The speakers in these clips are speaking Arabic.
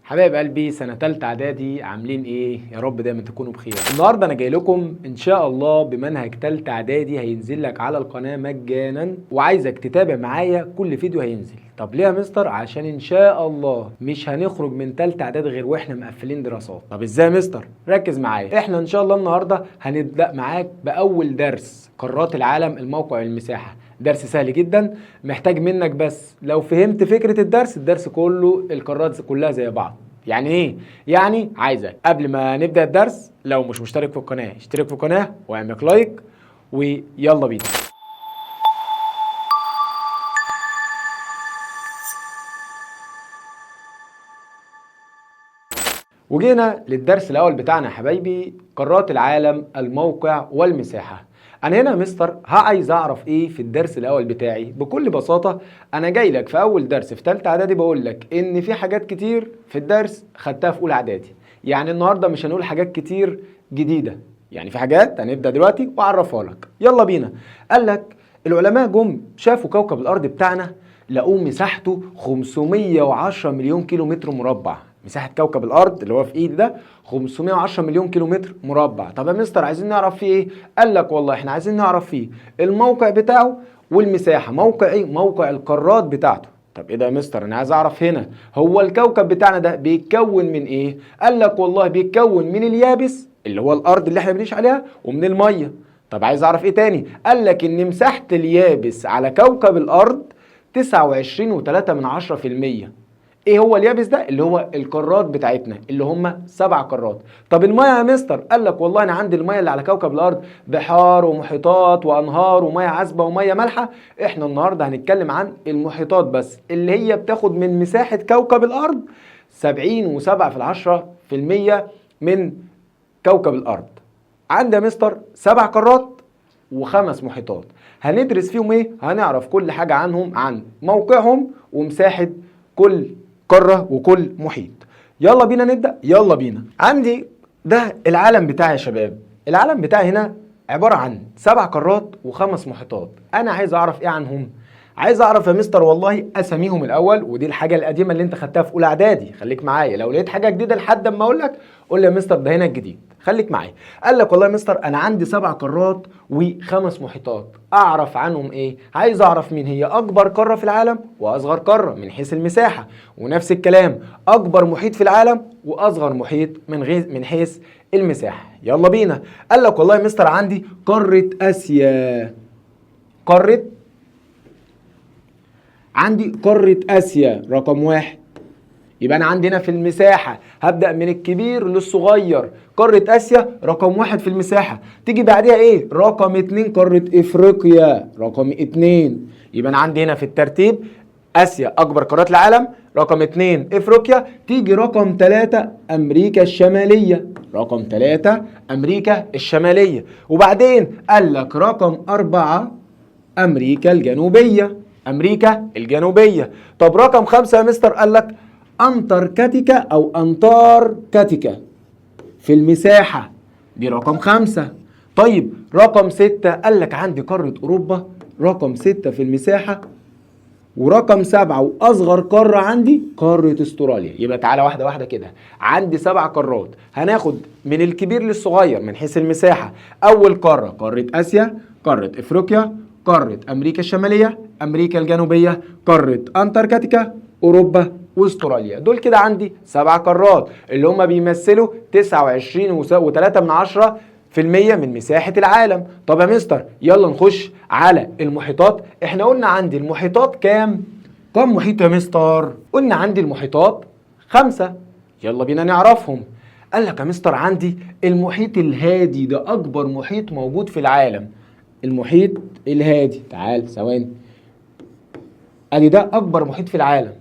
حبايب قلبي سنة تالتة اعدادي عاملين ايه؟ يا رب دايما تكونوا بخير. النهارده انا جاي لكم ان شاء الله بمنهج تالتة اعدادي هينزل لك على القناة مجانا، وعايزك تتابع معايا كل فيديو هينزل. طب ليه يا مستر؟ عشان ان شاء الله مش هنخرج من تالتة اعدادي غير واحنا مقفلين دراسات. طب ازاي يا مستر؟ ركز معايا. احنا ان شاء الله النهارده هنبدأ معاك باول درس، قارات العالم، الموقع والمساحة. درس سهل جدا، محتاج منك بس لو فهمت فكرة الدرس كله القارات كلها زي بعض. يعني ايه؟ يعني عايزك قبل ما نبدأ الدرس لو مش مشترك في القناة اشترك في القناة واعمل لايك ويلا بينا. وجينا للدرس الاول بتاعنا يا حبايبي، قارات العالم، الموقع والمساحه. انا هنا يا مستر عايز اعرف ايه في الدرس الاول بتاعي؟ بكل بساطه انا جاي لك في اول درس في ثالثه اعدادي بقول لك ان في حاجات كتير في الدرس خدتها في اولى اعدادي. يعني النهارده مش هنقول حاجات كتير جديده، يعني في حاجات هنبدا دلوقتي واعرفها لك. يلا بينا. قال لك العلماء جم شافوا كوكب الارض بتاعنا، لقوه مساحته 510 مليون كيلو متر مربع. مساحة كوكب الأرض اللي هو في إيد ده 510 مليون كيلو متر مربع. طب يا مستر عايزين نعرف فيه إيه؟ قال لك والله إحنا عايزين نعرف فيه الموقع بتاعه والمساحة. موقع إيه؟ موقع القارات بتاعته. طب إيه ده يا مستر؟ أنا عايز أعرف هنا هو الكوكب بتاعنا ده بيتكون من إيه؟ قال لك والله بيتكون من اليابس اللي هو الأرض اللي إحنا بنعيش عليها ومن المية. طب عايز أعرف إيه تاني؟ قال لك إن مساحة اليابس على كوكب الأرض 29.3%. ايه هو اليابس ده؟ اللي هو القارات بتاعتنا اللي هم 7 قارات. طب الميه يا مستر؟ قال لك والله انا عندي الميه اللي على كوكب الارض بحار ومحيطات وانهار وميه عذبه وميه مالحه. احنا النهارده هنتكلم عن المحيطات بس، اللي هي بتاخد من مساحه كوكب الارض 70.7% من كوكب الارض. عندي يا مستر 7 قارات و5 محيطات. هندرس فيهم ايه؟ هنعرف كل حاجه عنهم، عن موقعهم ومساحه كل قارة وكل محيط. يلا بينا نبدأ. يلا بينا. عندي ده العالم بتاعي يا شباب. العالم بتاعي هنا عبارة عن 7 قارات و5 محيطات. أنا عايز أعرف إيه عنهم؟ عايز أعرف يا مستر والله أساميهم الأول، ودي الحاجة القديمة اللي أنت خدتها في أولى إعدادي. خليك معايا، لو لقيت حاجة جديدة لحد أما أقول لك قول لي يا مستر ده هنا الجديد. خليك معايا. قال لك والله يا مستر أنا عندي 7 قارات و5 محيطات. أعرف عنهم إيه؟ عايز أعرف مين هي أكبر قارة في العالم وأصغر قارة من حيث المساحة، ونفس الكلام أكبر محيط في العالم وأصغر محيط من حيث المساحة. يلا بينا. قال لك والله يا مستر عندي قارة آسيا. عندي قارة آسيا رقم 1. يبقى أنا عندي هنا في المساحة هبدأ من الكبير للصغير. قارة آسيا رقم 1 في المساحة. تيجي بعدها إيه؟ رقم 2 قارة إفريقيا رقم 2. يبقى أنا عندي هنا في الترتيب آسيا أكبر قارات العالم، رقم 2 إفريقيا، تيجي رقم 3 أمريكا الشمالية. رقم 3 أمريكا الشمالية. وبعدين قال لك رقم 4 أمريكا الجنوبية. أمريكا الجنوبية. طب رقم 5 يا مستر؟ قال لك أنتاركتيكا أو أنتاركتيكا في المساحة، دي رقم 5. طيب رقم 6 قال لك عندي قارة أوروبا رقم 6 في المساحة، ورقم 7 وأصغر قارة عندي قارة استراليا. يبقى تعالى واحدة واحدة كده. عندي 7 قارات، هناخد من الكبير للصغير من حيث المساحة. أول قارة قارة آسيا، قارة إفريقيا، قارة أمريكا الشمالية، أمريكا الجنوبية، قارة أنتاركتيكا، أوروبا واستراليا. دول كده عندي 7 قارات اللي هم بيمثلوا 29.3% من مساحة العالم. طب يا مستر يلا نخش على المحيطات. احنا قلنا عندي المحيطات كام محيط يا مستر؟ قلنا عندي المحيطات 5. يلا بينا نعرفهم. قال لك يا مستر عندي المحيط الهادي، ده أكبر محيط موجود في العالم. المحيط الهادي، تعال ثواني، ادي ده اكبر محيط في العالم.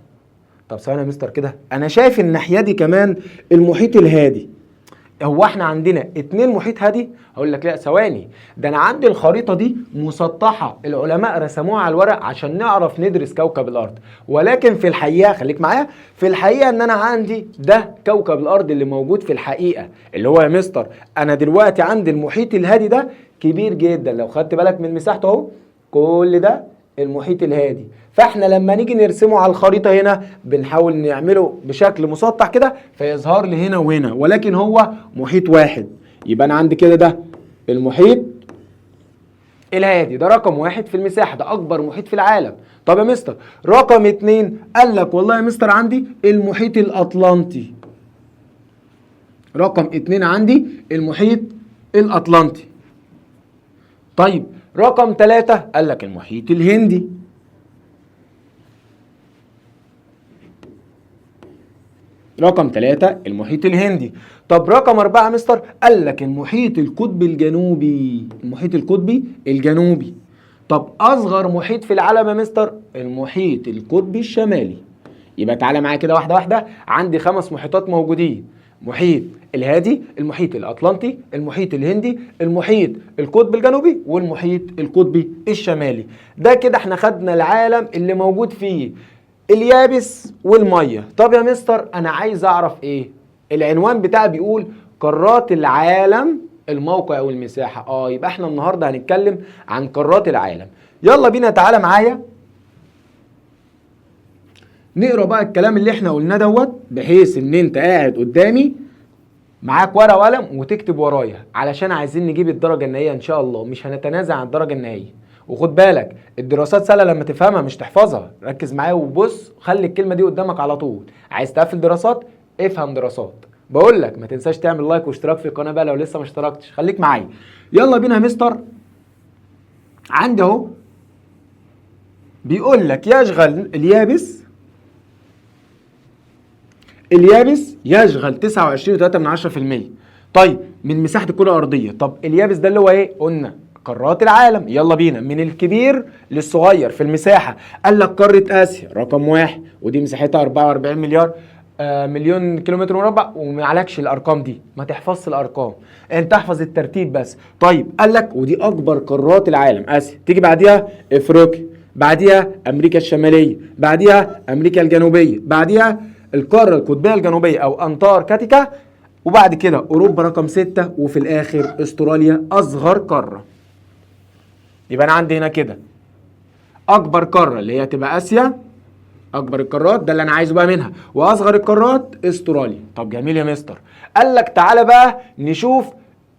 طب ثواني يا مستر كده، انا شايف الناحيه دي كمان المحيط الهادي. هو احنا عندنا 2 محيط هادي؟ هقول لك لا ثواني، ده انا عندي الخريطه دي مسطحه، العلماء رسموها على الورق عشان نعرف ندرس كوكب الارض، ولكن في الحقيقه خليك معايا، في الحقيقه ان انا عندي ده كوكب الارض اللي موجود في الحقيقه، اللي هو يا مستر انا دلوقتي عندي المحيط الهادي ده كبير جدا. لو خدت بالك من مساحته اهو، كل ده المحيط الهادي. فاحنا لما نيجي نرسمه على الخريطة هنا بنحاول نعمله بشكل مسطح كده فيظهر لي هنا وهنا، ولكن هو محيط واحد. يبقى انا عندي كده ده المحيط الهادي، ده رقم واحد في المساحة، ده أكبر محيط في العالم. طب يا مستر رقم 2 قال لك والله يا مستر عندي المحيط الأطلنطي. رقم 2 عندي المحيط الأطلنطي. طيب رقم 3 قال لك المحيط الهندي. رقم 3 المحيط الهندي. طب رقم 4 يا مستر قال لك المحيط القطبي الجنوبي. المحيط القطبي الجنوبي. طب أصغر محيط في العالم يا مستر المحيط القطبي الشمالي. يبقى تعالى معايا كده واحدة واحدة، عندي 5 محيطات موجودين: محيط الهادي، المحيط الأطلنطي، المحيط الهندي، المحيط القطبي الجنوبي، والمحيط القطبي الشمالي. ده كده احنا خدنا العالم اللي موجود فيه اليابس والميه. طب يا مستر انا عايز اعرف ايه؟ العنوان بتاعي بيقول قارات العالم الموقع والمساحه. يبقى احنا النهارده هنتكلم عن قارات العالم. يلا بينا تعالى معايا نقرا بقى الكلام اللي احنا قلناه دوت، بحيث ان انت قاعد قدامي معاك ورقه وقلم وتكتب ورايا، علشان عايزين نجيب الدرجه النهائيه ان شاء الله. مش هنتنازع عن الدرجه النهائيه. وخد بالك الدراسات سهله لما تفهمها مش تحفظها. ركز معايا وبص، خلي الكلمه دي قدامك على طول. عايز تقفل دراسات افهم دراسات. بقول لك ما تنساش تعمل لايك واشتراك في القناه بقى لو لسه ما اشتركتش. خليك معايا. يلا بينا يا مستر. عندي اهو بيقول لك يشغل اليابس يشغل 29.3%. طيب من مساحه الكره الارضيه. طب اليابس ده اللي هو ايه؟ قلنا قارات العالم. يلا بينا من الكبير للصغير في المساحه. قال لك قاره اسيا رقم 1، ودي مساحتها 44 مليار مليون كيلومتر مربع. وما عليكش الارقام دي، ما تحفظش الارقام، انت احفظ الترتيب بس. طيب قال لك ودي اكبر قارات العالم اسيا، تيجي بعديها افريقيا، بعديها امريكا الشماليه، بعديها امريكا الجنوبيه، بعديها القاره القطبيه الجنوبيه او انتاركتيكا، وبعد كده اوروبا رقم 6، وفي الاخر استراليا اصغر قاره. يبقى انا عندي هنا كده اكبر قاره اللي هي تبقى اسيا، اكبر القارات ده اللي انا عايزه بقى منها، واصغر القارات استراليا. طب جميل يا مستر. قال لك تعالى بقى نشوف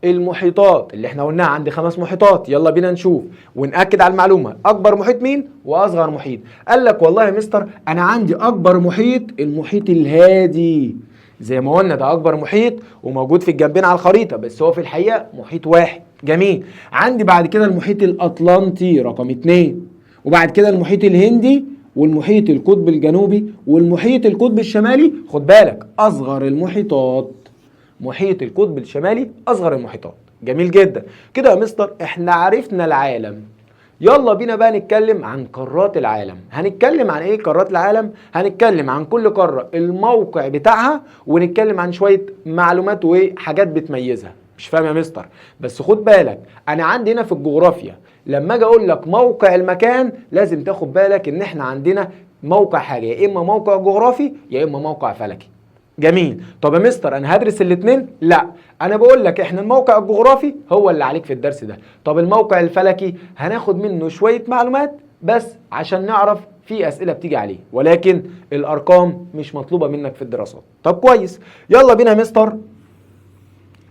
المحيطات اللي احنا قلناها. عندي 5 محيطات. يلا بينا نشوف ونأكد على المعلومه. اكبر محيط مين واصغر محيط؟ قال لك والله يا مستر انا عندي اكبر محيط المحيط الهادي. زي ما قلنا ده اكبر محيط وموجود في الجنبين على الخريطه، بس هو في الحقيقه محيط واحد. جميل. عندي بعد كده المحيط الاطلنطي رقم 2، وبعد كده المحيط الهندي، والمحيط القطبي الجنوبي، والمحيط القطبي الشمالي. خد بالك اصغر المحيطات، محيط القطب الشمالي اصغر المحيطات. جميل جدا كده يا مستر. احنا عرفنا العالم. يلا بينا بقى نتكلم عن قارات العالم. هنتكلم عن ايه قارات العالم؟ هنتكلم عن كل قارة الموقع بتاعها، ونتكلم عن شوية معلومات وحاجات بتميزها. مش فاهم يا مستر؟ بس خد بالك انا عندي هنا في الجغرافيا لما اجي اقول لك موقع المكان لازم تاخد بالك ان احنا عندنا موقع حاجة، يا اما موقع جغرافي يا اما موقع فلكي. جميل. طب يا مستر انا هدرس الاثنين؟ لا، انا بقول لك احنا الموقع الجغرافي هو اللي عليك في الدرس ده. طب الموقع الفلكي هناخد منه شوية معلومات بس عشان نعرف في اسئلة بتيجي عليه، ولكن الارقام مش مطلوبة منك في الدراسات. طب كويس. يلا بينا يا مستر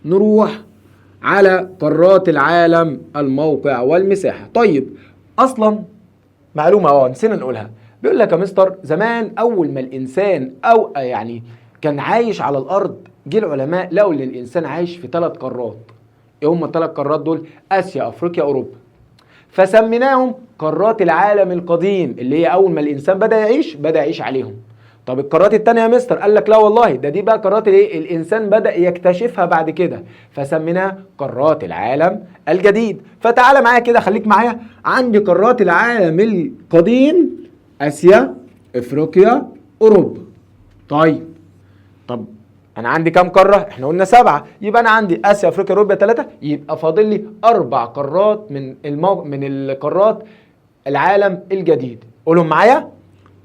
نروح على قارات العالم الموقع والمساحة. طيب اصلا معلومة نسينا نقولها. بيقول لك يا مستر زمان اول ما الانسان او يعني كان عايش على الارض، جه العلماء لقوا ان الانسان عايش في 3 قارات. ايه هم ال3 قارات دول؟ اسيا، افريقيا، اوروبا. فسميناهم قارات العالم القديم، اللي هي اول ما الانسان بدا يعيش عليهم. طب القارات التانية يا مستر؟ قال لك لا والله دي بقى قارات الايه؟ الانسان بدا يكتشفها بعد كده، فسميناها قارات العالم الجديد. فتعالى معايا كده، خليك معايا. عندي قارات العالم القديم اسيا، افريقيا، اوروبا. طب انا عندي كام قاره؟ احنا قلنا 7. يبقى انا عندي اسيا، افريقيا، اوروبا 3، يبقى فاضل لي 4 قارات من القارات العالم الجديد. قولهم معايا: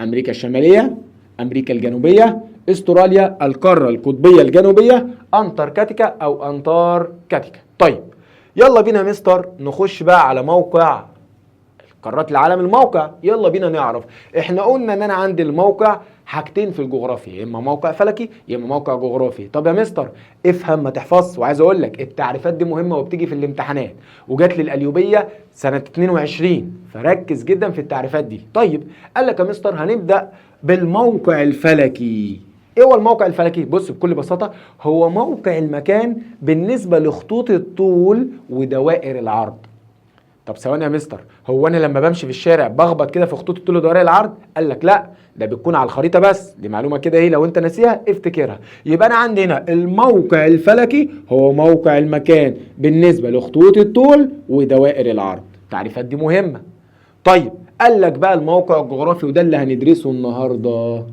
امريكا الشماليه، امريكا الجنوبيه، استراليا، القاره القطبيه الجنوبيه، انتاركتيكا او انتاركتيكا. طيب يلا بينا يا مستر نخش بقى على موقع قارات العالم الموقع. يلا بينا نعرف. احنا قلنا ان انا عندي الموقع حاجتين في الجغرافيا، يا اما موقع فلكي يا اما موقع جغرافي. طب يا مستر افهم ما تحفظش، وعايز اقول لك التعريفات دي مهمه وبتيجي في الامتحانات، وجات لي القليوبيه سنه 22، فركز جدا في التعريفات دي. طيب قال لك يا مستر هنبدا بالموقع الفلكي. ايه هو الموقع الفلكي؟ بص بكل بساطه، هو موقع المكان بالنسبه لخطوط الطول ودوائر العرض. طب ثواني يا مستر، هو انا لما بمشي في الشارع بخبط كده في خطوط الطول ودوائر العرض؟ قال لك لا، ده بتكون على الخريطه بس. دي معلومه كده ايه، لو انت ناسيها افتكرها. يبقى انا عندي هنا الموقع الفلكي هو موقع المكان بالنسبه لخطوط الطول ودوائر العرض. التعريفات دي مهمه. طيب قال لك بقى الموقع الجغرافي، وده اللي هندرسه النهارده.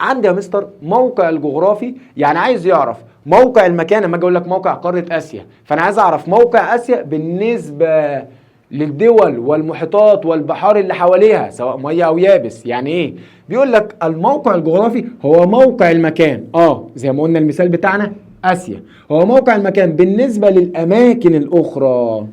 عندي يا مستر موقع الجغرافي يعني عايز يعرف موقع المكان. لما اجي اقول لك موقع قاره اسيا، فانا عايز اعرف موقع اسيا بالنسبه للدول والمحيطات والبحار اللي حواليها سواء ميه او يابس. يعني ايه؟ بيقول لك الموقع الجغرافي هو موقع المكان، زي ما قلنا المثال بتاعنا اسيا، هو موقع المكان بالنسبه للاماكن الاخرى.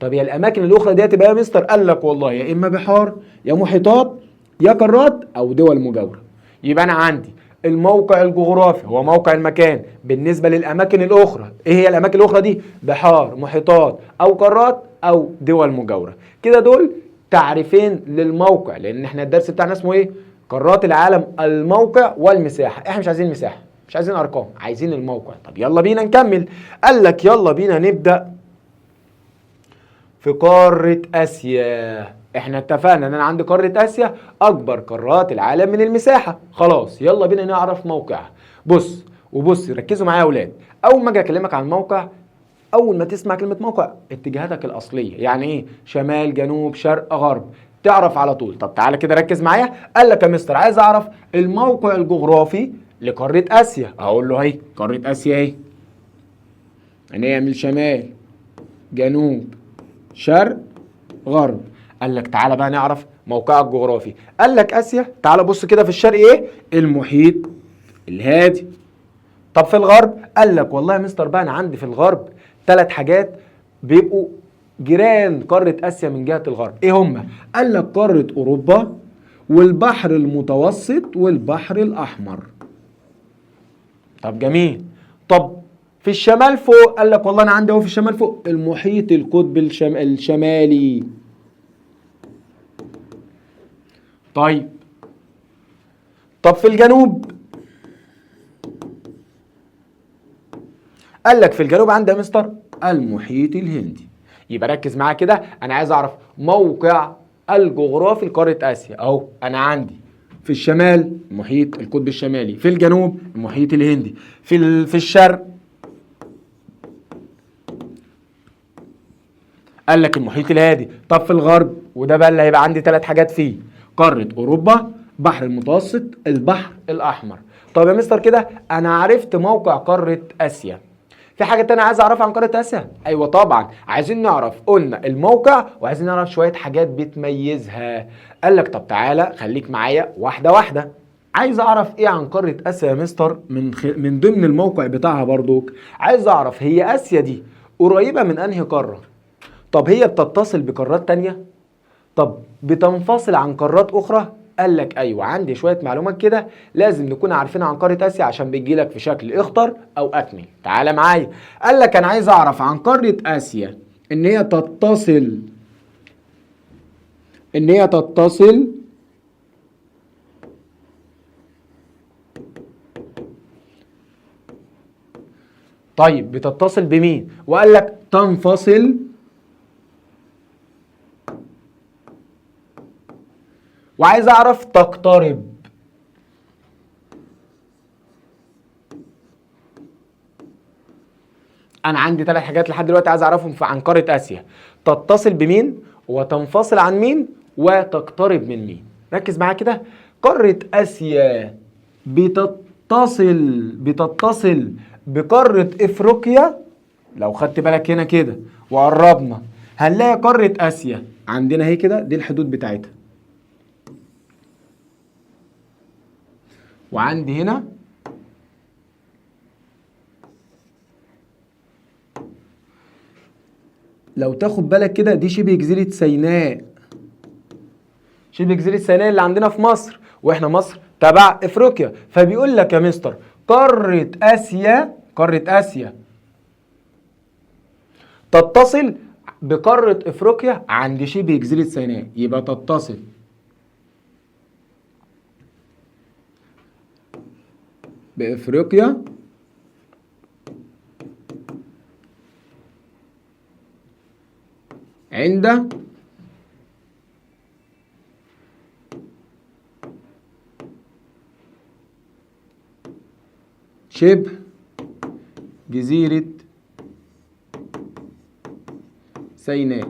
طب يا الاماكن الاخرى دي تبقى يا مستر؟ قال لك والله يا اما بحار يا محيطات يا قارات او دول مجاوره. يبقى انا عندي الموقع الجغرافي هو موقع المكان بالنسبه للاماكن الاخرى. ايه هي الاماكن الاخرى دي؟ بحار، محيطات او قارات او دول مجاوره. كده دول تعريفين للموقع، لان احنا الدرس بتاعنا اسمه ايه؟ قارات العالم الموقع والمساحه. احنا مش عايزين مساحه، مش عايزين ارقام، عايزين الموقع. طب يلا بينا نكمل. قال لك يلا بينا نبدا في قارة آسيا. احنا اتفقنا ان انا عندي قارة آسيا اكبر قارات العالم من المساحة. خلاص يلا بينا نعرف موقعها. بص وبص ركزوا معايا يا اولاد. اول ما اجي اكلمك عن الموقع، اول ما تسمع كلمة موقع اتجاهاتك الاصلية يعني ايه؟ شمال جنوب شرق غرب، تعرف على طول. طب تعالى كده ركز معايا. قال لك يا مستر عايز اعرف الموقع الجغرافي لقارة آسيا. اقول له اهي قارة آسيا اهي، هنعمل شمال جنوب شرق غرب. قال لك تعالى بقى نعرف موقعها الجغرافي. قال لك اسيا، تعالى بص كده في الشرق ايه؟ المحيط الهادي. طب في الغرب؟ قال لك والله يا مستر بقى انا عندي في الغرب 3 حاجات بيبقوا جيران قارة اسيا من جهة الغرب. ايه هم؟ قال لك قارة اوروبا والبحر المتوسط والبحر الاحمر. طب جميل. طب في الشمال فوق؟ قال لك والله انا عندي اهو في الشمال فوق المحيط القطبي الشمالي. طيب طب في الجنوب؟ قال لك في الجنوب عندي يا مستر المحيط الهندي. يبقى ركز معايا كده، انا عايز اعرف موقع الجغرافي لقارة اسيا. اهو انا عندي في الشمال المحيط القطبي الشمالي، في الجنوب المحيط الهندي، في الشرق قال لك المحيط الهادي. طب في الغرب، وده بقى اللي هيبقى عندي 3 حاجات فيه، قارة اوروبا، بحر المتوسط، البحر الاحمر. طب يا مستر كده انا عرفت موقع قارة اسيا. في حاجة تانية عايز اعرفها عن قارة اسيا؟ ايوه طبعا عايزين نعرف، قلنا الموقع وعايزين نعرف شوية حاجات بتميزها. قال لك طب تعالى خليك معايا واحدة واحدة. عايز اعرف ايه عن قارة اسيا يا مستر من ضمن الموقع بتاعها برضوك. عايز اعرف هي اسيا دي قريبة من انهي قارة؟ طب هي بتتصل بقارات تانية؟ طب بتنفصل عن قارات اخرى؟ قال لك ايوه، عندي شويه معلومات كده لازم نكون عارفينها عن قاره اسيا عشان بيجي لك في شكل اخطر او اكمل. تعالى معايا. قال لك انا عايز اعرف عن قاره اسيا ان هي تتصل طيب بتتصل بمين؟ وقال لك تنفصل وعايز اعرف تقترب. انا عندي 3 حاجات لحد دلوقتي عايز اعرفهم عن قاره اسيا: تتصل بمين، وتنفصل عن مين، وتقترب من مين. ركز معايا كده. قاره اسيا بتتصل بقاره افريقيا. لو خدت بالك هنا كده وقربنا هنلاقي قاره اسيا عندنا اهي كده، دي الحدود بتاعتها. وعندي هنا لو تاخد بالك كده دي شبه جزيرة سيناء. شبه جزيرة سيناء اللي عندنا في مصر، واحنا مصر تبع افريقيا. فبيقول لك يا مستر قارة آسيا تتصل بقارة افريقيا عند شبه جزيرة سيناء، يبقى تتصل بافريقيا عند شبه جزيرة سيناء.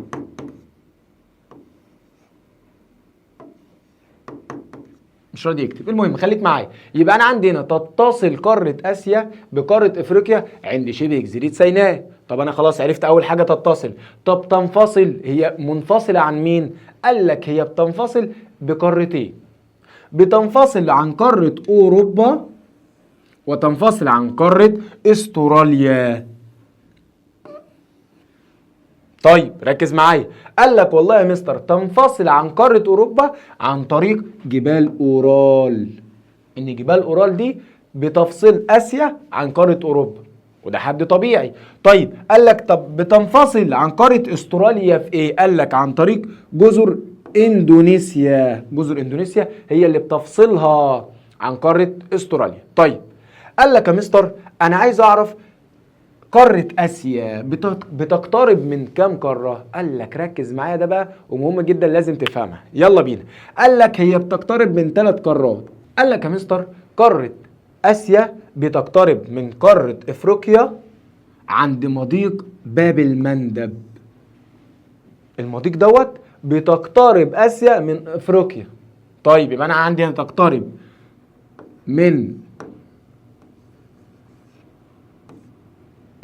مش راضي يكتب، المهم خليك معايا. يبقى انا عندي هنا تتصل قارة اسيا بقارة افريقيا عند شبه جزيرة سيناء. طب انا خلاص عرفت اول حاجة تتصل. طب تنفصل، هي منفصلة عن مين؟ قال لك هي بتنفصل بقارتين، بتنفصل عن قارة اوروبا وتنفصل عن قارة استراليا. طيب ركز معايا، قال لك والله يا مستر تنفصل عن قارة اوروبا عن طريق جبال اورال، ان جبال اورال دي بتفصل اسيا عن قارة اوروبا، وده حد طبيعي. طيب قال لك طب بتنفصل عن قارة استراليا في ايه؟ قال لك عن طريق جزر اندونيسيا. جزر اندونيسيا هي اللي بتفصلها عن قارة استراليا. طيب قال لك يا مستر انا عايز اعرف قارة آسيا بتقترب من كام قارة؟ قال لك ركز معايا ده بقى ومهم جدا لازم تفهمها، يلا بينا. قال لك هي بتقترب من 3 قارات. قال لك يا مستر قارة آسيا بتقترب من قارة افريقيا عند مضيق باب المندب. المضيق دوت بتقترب آسيا من افريقيا. طيب يبقى انا عندي هنا تقترب من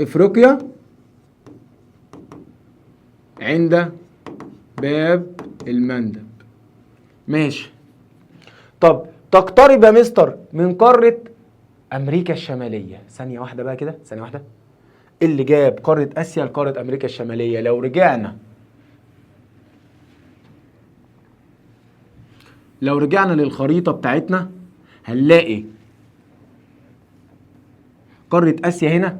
افريقيا عند باب المندب. ماشي. طب تقترب يا مستر من قارة امريكا الشمالية. ثانية واحدة بقى كده، ثانية واحدة. اللي جاب قارة اسيا لقارة امريكا الشمالية، لو رجعنا للخريطة بتاعتنا هنلاقي قارة اسيا هنا،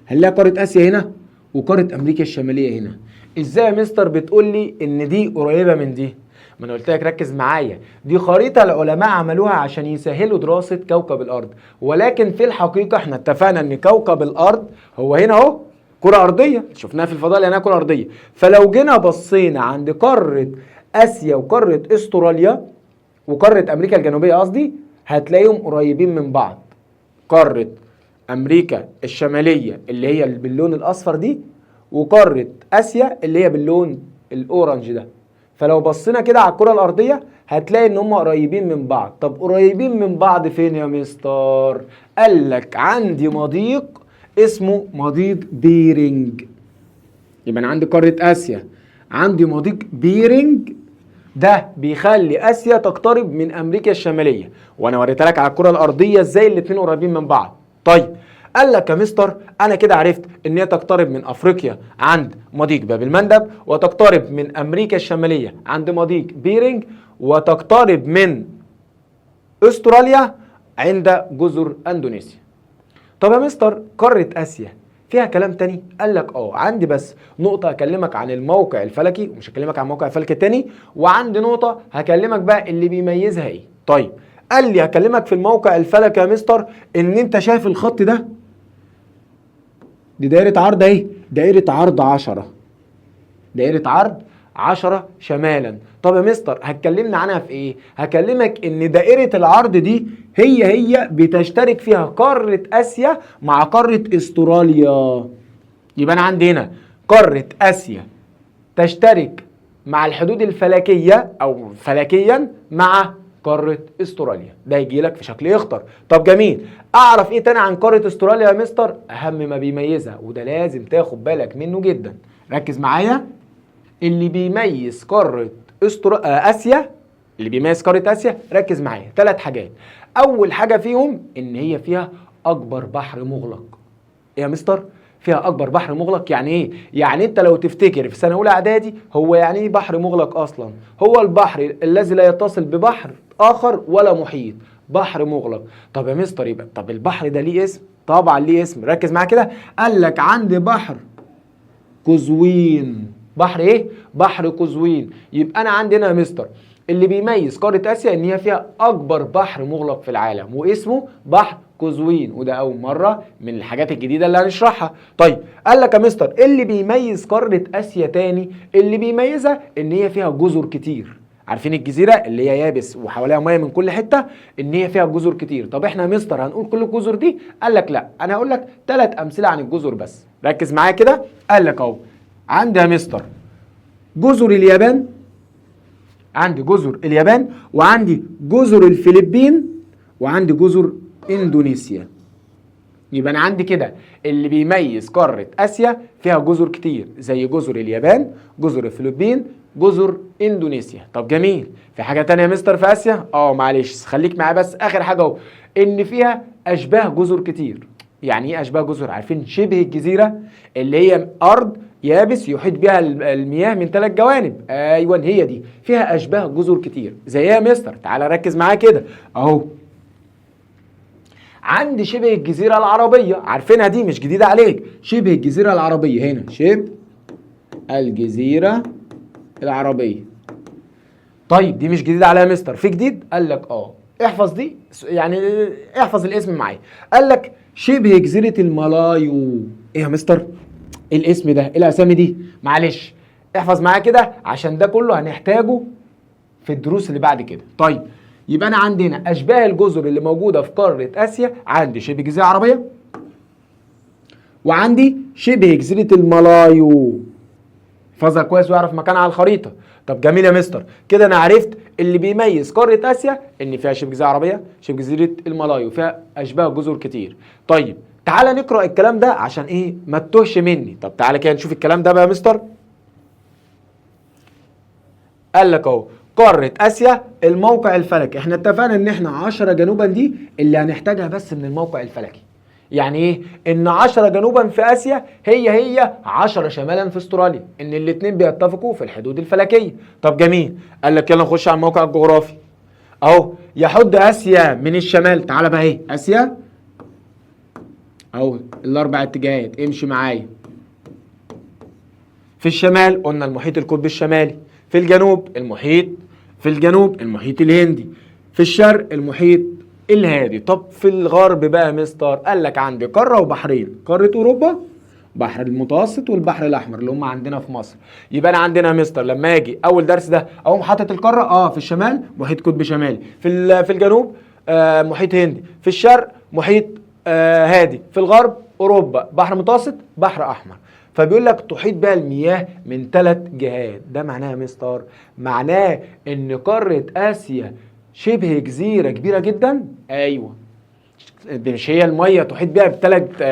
هنلاقي قارة آسيا هنا وقارة أمريكا الشمالية هنا. إزاي يا مستر بتقول لي إن دي قريبة من دي؟ ما أنا قلت لك ركز معايا، دي خريطة العلماء عملوها عشان يسهلوا دراسة كوكب الأرض، ولكن في الحقيقة إحنا اتفقنا إن كوكب الأرض هو هنا أهو كرة أرضية، شفناها في الفضاء لأنها كرة أرضية. فلو جينا بصينا عند قارة آسيا وقارة أستراليا وقارة أمريكا الجنوبية قصدي، هتلاقيهم قريبين من بعض. قارة امريكا الشماليه اللي هي باللون الاصفر دي، وقاره اسيا اللي هي باللون الاورنج ده. فلو بصينا كده على الكره الارضيه هتلاقي ان هم قريبين من بعض. طب قريبين من بعض فين يا مستر؟ قال لك عندي مضيق اسمه مضيق بيرنج. يبقى انا عندي قاره اسيا، عندي مضيق بيرنج، ده بيخلي اسيا تقترب من امريكا الشماليه، وانا وريت لك على الكره الارضيه ازاي الاثنين قريبين من بعض. طيب قال لك يا مستر انا كده عرفت ان هي تقترب من افريقيا عند مضيق باب المندب، وتقترب من امريكا الشماليه عند مضيق بيرنج، وتقترب من استراليا عند جزر اندونيسيا. طب يا مستر قاره اسيا فيها كلام تاني؟ قال لك عندي بس نقطة هكلمك عن الموقع الفلكي، ومش هكلمك عن الموقع الفلكي التاني، وعندي نقطة هكلمك بقى اللي بيميزها ايه. طيب قال لي هكلمك في الموقع الفلكي يا مستر ان انت شايف الخط ده، دي دايرة عرض اهي، دايرة عرض 10، دايرة عرض 10 شمالا. طب يا مستر هتكلمنا عنها في ايه؟ هكلمك ان دائرة العرض دي هي بتشترك فيها قارة اسيا مع قارة استراليا. يبقى انا عندي هنا قارة اسيا تشترك مع الحدود الفلكية او فلكيا مع قارة استراليا، ده يجي لك في شكل يخطر. طب جميل، اعرف ايه تاني عن قارة استراليا يا مستر؟ اهم ما بيميزها، وده لازم تاخد بالك منه جدا، ركز معايا. اللي بيميز قارة اسيا، اللي بيميز قارة اسيا، ركز معايا 3 حاجات. اول حاجة فيهم ان هي فيها اكبر بحر مغلق. يا مستر فيها اكبر بحر مغلق. يعني ايه؟ يعني انت لو تفتكر في سنه اولى اعدادي هو يعني ايه بحر مغلق اصلا؟ هو البحر الذي لا يتصل ببحر اخر ولا محيط، بحر مغلق. طب يا مستر يبقى طب البحر ده ليه اسم؟ طبعا ليه اسم، ركز معايا كده. قال لك عندي بحر قزوين. بحر ايه؟ بحر قزوين. يبقى انا عندي هنا يا مستر اللي بيميز قاره اسيا ان هي فيها اكبر بحر مغلق في العالم واسمه بحر قزوين، وده اول مره من الحاجات الجديده اللي هنشرحها. طيب قال لك يا مستر إيه اللي بيميز قاره اسيا تاني؟ اللي بيميزها ان هي فيها جزر كتير. عارفين الجزيره اللي هي يابس وحواليها ميه من كل حته، ان هي فيها جزر كتير. طب احنا يا مستر هنقول كل الجزر دي؟ قال لك لا، انا هقول لك 3 امثله عن الجزر بس. ركز معايا كده. قال لك اهو عندي يا مستر جزر اليابان، عندي جزر اليابان، وعندي جزر الفلبين، وعندي جزر اندونيسيا. يبقى انا عندي كده اللي بيميز قاره اسيا فيها جزر كتير زي جزر اليابان، جزر الفلبين، جزر اندونيسيا. طب جميل. في حاجه تانية يا مستر في اسيا؟ معلش خليك معايا بس اخر حاجه اهو، ان فيها اشباه جزر كتير. يعني ايه اشباه جزر؟ عارفين شبه الجزيره اللي هي ارض يابس يحيط بها المياه من 3 جوانب؟ ايوه هي دي، فيها اشباه جزر كتير. زي ايه يا مستر؟ تعالى ركز معايا كده اهو. عندي شبه الجزيره العربيه، عارفينها دي مش جديده عليك. شبه الجزيره العربيه هنا، شبه الجزيره العربيه. طيب دي مش جديده عليها يا مستر، في جديد؟ قال لك احفظ دي، يعني احفظ الاسم معايا. قال لك شبه جزيره المالايو. ايه يا مستر؟ ايه الاسم ده؟ ايه الاسامي دي؟ معلش احفظ معايا كده عشان ده كله هنحتاجه في الدروس اللي بعد كده. طيب يبقى انا عندي هنا اشباه الجزر اللي موجوده في قاره اسيا، عندي شبه جزيره عربيه، وعندي شبه جزيره المالايو. احفظها كويس واعرف مكانها على الخريطه. طب جميل يا مستر، كده انا عرفت اللي بيميز قاره اسيا ان فيها شبه جزيره عربيه، شبه جزيره المالايو، فيها اشباه جزر كتير. طيب تعالى نقرا الكلام ده عشان ايه ما تتوهش مني. طب تعالى كده نشوف الكلام ده بقى يا مستر. قال لك اهو قاره اسيا الموقع الفلكي. احنا اتفقنا ان احنا 10 جنوبا دي اللي هنحتاجها بس من الموقع الفلكي. يعني ايه؟ ان 10 جنوبا في اسيا هي 10 شمالا في استراليا، ان الاثنين بيتفقوا في الحدود الفلكيه. طب جميل. قال لك يلا نخش على الموقع الجغرافي اهو. يحد اسيا من الشمال، تعالى بقى اهي اسيا اهو الاربع اتجاهات، امشي معايا. في الشمال قلنا المحيط القطبي الشمالي، في الجنوب المحيط الهندي، في الشرق المحيط الهادي. طب في الغرب بقى يا مستر؟ قال لك عندي قاره وبحرين، قاره اوروبا، بحر المتوسط والبحر الاحمر اللي هم عندنا في مصر. يبقى انا عندنا يا مستر لما اجي اول درس ده اقوم حاطط القاره في الشمال محيط قطبي شمالي، في الجنوب محيط هندي، في الشرق محيط هادي، في الغرب اوروبا، بحر متوسط، بحر احمر. فبيقول لك تحيط بها المياه من 3 جهات. ده معناه يا مستر؟ معناه ان قاره اسيا شبه جزيره كبيره جدا. ايوه، مش هي الميه تحيط بها ب3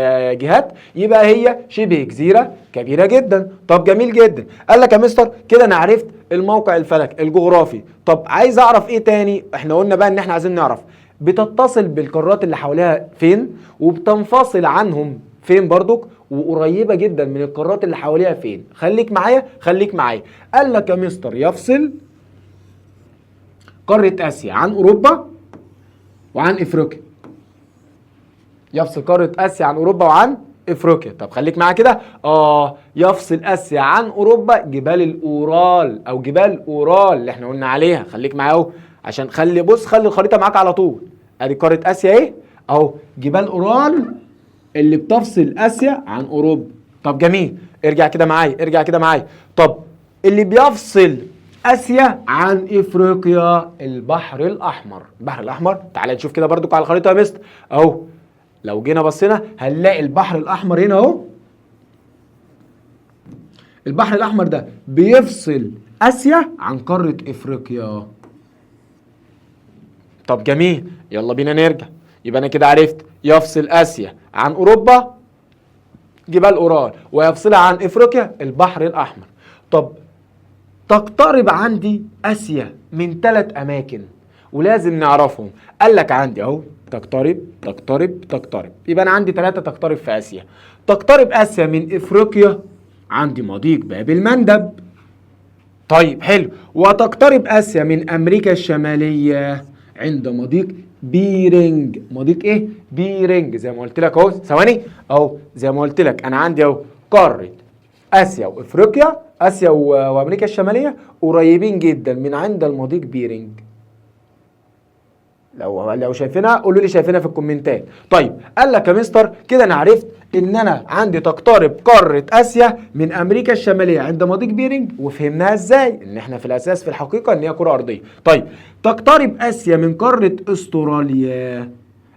جهات، يبقى هي شبه جزيره كبيره جدا. طب جميل جدا. قال لك يا مستر كده انا عرفت الموقع الفلكي الجغرافي. طب عايز اعرف ايه تاني؟ احنا قلنا بقى ان احنا عايزين نعرف بتتصل بالقارات اللي حواليها فين، وبتنفصل عنهم فين برضك، وقريبه جدا من القارات اللي حواليها فين. خليك معايا. قال لك يا مستر يفصل قاره اسيا عن اوروبا وعن افريقيا. يفصل قاره اسيا عن اوروبا وعن افريقيا. طب خليك معايا كده. يفصل اسيا عن اوروبا جبال الاورال او جبال اورال اللي احنا قلنا عليها. خليك معايا اهو عشان خلي الخريطه معاك على طول. ادي قاره اسيا اهي اهو، جبال اورال اللي بتفصل اسيا عن اوروبا. طب جميل، ارجع كده معايا. طب اللي بيفصل اسيا عن افريقيا البحر الاحمر. تعال نشوف كده برضو على الخريطه يا مستر اهو. لو جينا بصينا هنلاقي البحر الاحمر هنا اهو. البحر الاحمر ده بيفصل اسيا عن قاره افريقيا. طب جميل، يلا بينا نرجع. يبقى انا كده عرفت يفصل اسيا عن اوروبا جبال اورال، ويفصلها عن افريقيا البحر الاحمر. طب تقترب عندي اسيا من 3 اماكن ولازم نعرفهم. قال لك عندي اهو تقترب تقترب تقترب. يبقى انا عندي 3 تقترب في اسيا. تقترب اسيا من افريقيا عندي مضيق باب المندب. طيب حلو. وتقترب اسيا من امريكا الشماليه عند مضيق بيرنج. مضيق ايه؟ بيرنج. زي ما قلت لك اهو، ثواني اهو، زي ما قلت لك انا عندي اهو قاره اسيا وافريقيا، اسيا وامريكا الشماليه قريبين جدا من عند المضيق بيرنج. لو شايفينها قولوا لي شايفينها في الكومنتات. طيب قال لك يا مستر كده انا عرفت ان انا عندي تقترب قاره اسيا من امريكا الشماليه عند مضيق بيرنج، وفهمناها ازاي؟ ان احنا في الاساس في الحقيقه ان هي كره ارضيه. طيب تقترب اسيا من قاره استراليا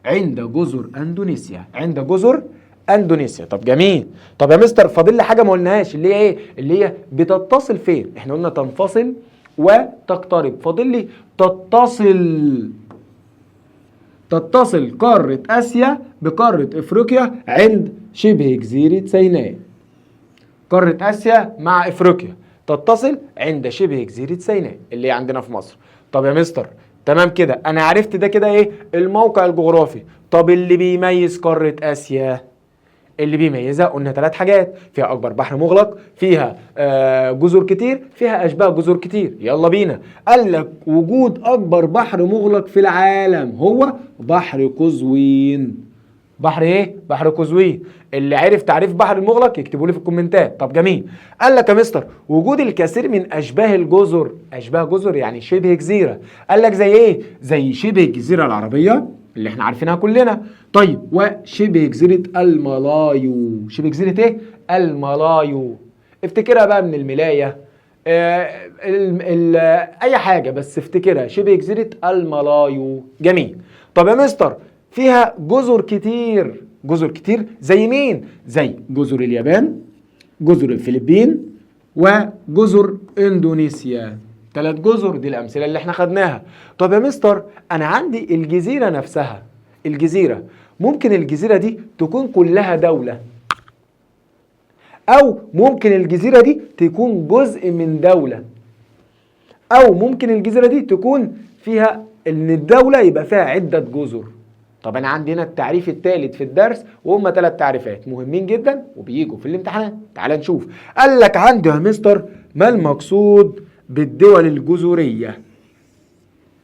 عند جزر اندونيسيا. عند جزر اندونيسيا. طب جميل. طب يا مستر فاضل لي حاجه ما قلناهاش، اللي هي ايه؟ اللي هي بتتصل فين؟ احنا قلنا تنفصل وتقترب، فاضل لي تتصل قارة آسيا بقارة إفريقيا عند شبه جزيرة سيناء. قارة آسيا مع إفريقيا تتصل عند شبه جزيرة سيناء اللي هي عندنا في مصر. طب يا مستر تمام كده أنا عرفت ده كده إيه؟ الموقع الجغرافي. طب اللي بيميز قارة آسيا، اللي بيميزها قلنا 3 حاجات: فيها اكبر بحر مغلق، فيها جزر كتير، فيها اشباه جزر كتير. يلا بينا. قال لك وجود اكبر بحر مغلق في العالم هو بحر قزوين. بحر ايه؟ بحر قزوين. اللي عرف تعريف بحر المغلق يكتبوا لي في الكومنتات. طب جميل. قال لك يا مستر وجود الكثير من اشباه الجزر. اشباه جزر يعني شبه جزيره. قال لك زي ايه؟ زي شبه الجزيره العربيه اللي احنا عارفينها كلنا. طيب وشبه جزيره المالايو. شبه جزيره ايه؟ المالايو. افتكرها بقى من الملايه، اي حاجه بس افتكرها، شبه جزيره المالايو. جميل. طب يا مستر فيها جزر كتير. جزر كتير زي مين؟ زي جزر اليابان، جزر الفلبين، وجزر اندونيسيا. 3 جزر دي الامثله اللي احنا خدناها. طب يا مستر انا عندي الجزيره نفسها. الجزيره ممكن الجزيره دي تكون كلها دوله، او ممكن الجزيره دي تكون جزء من دوله، او ممكن الجزيره دي تكون فيها ان الدوله يبقى فيها عده جزر. طب انا عندي هنا التعريف الثالث في الدرس، وهم 3 تعريفات مهمين جدا وبيجوا في الامتحانات. تعال نشوف. قال لك عندي يا مستر ما المقصود بالدول الجزريه؟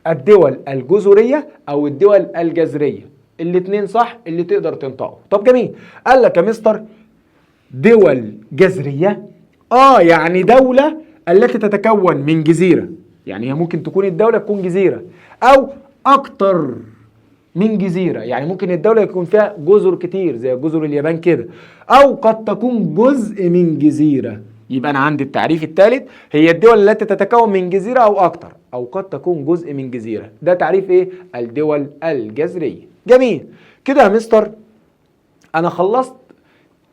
الدول الجزريه او الدول الجزريه، الاثنين صح اللي تقدر تنطقه. طب جميل. قال لك يا مستر دول جزريه يعني دوله التي تتكون من جزيره، يعني هي ممكن تكون الدوله تكون جزيره او اكتر من جزيرة، يعني ممكن الدولة يكون فيها جزر كتير زي جزر اليابان كده، أو قد تكون جزء من جزيرة. يبقى أنا عندي التعريف الثالث هي الدول التي تتكون من جزيرة أو أكتر، أو قد تكون جزء من جزيرة. ده تعريف إيه؟ الدول الجزرية. جميل كده يا مستر. أنا خلصت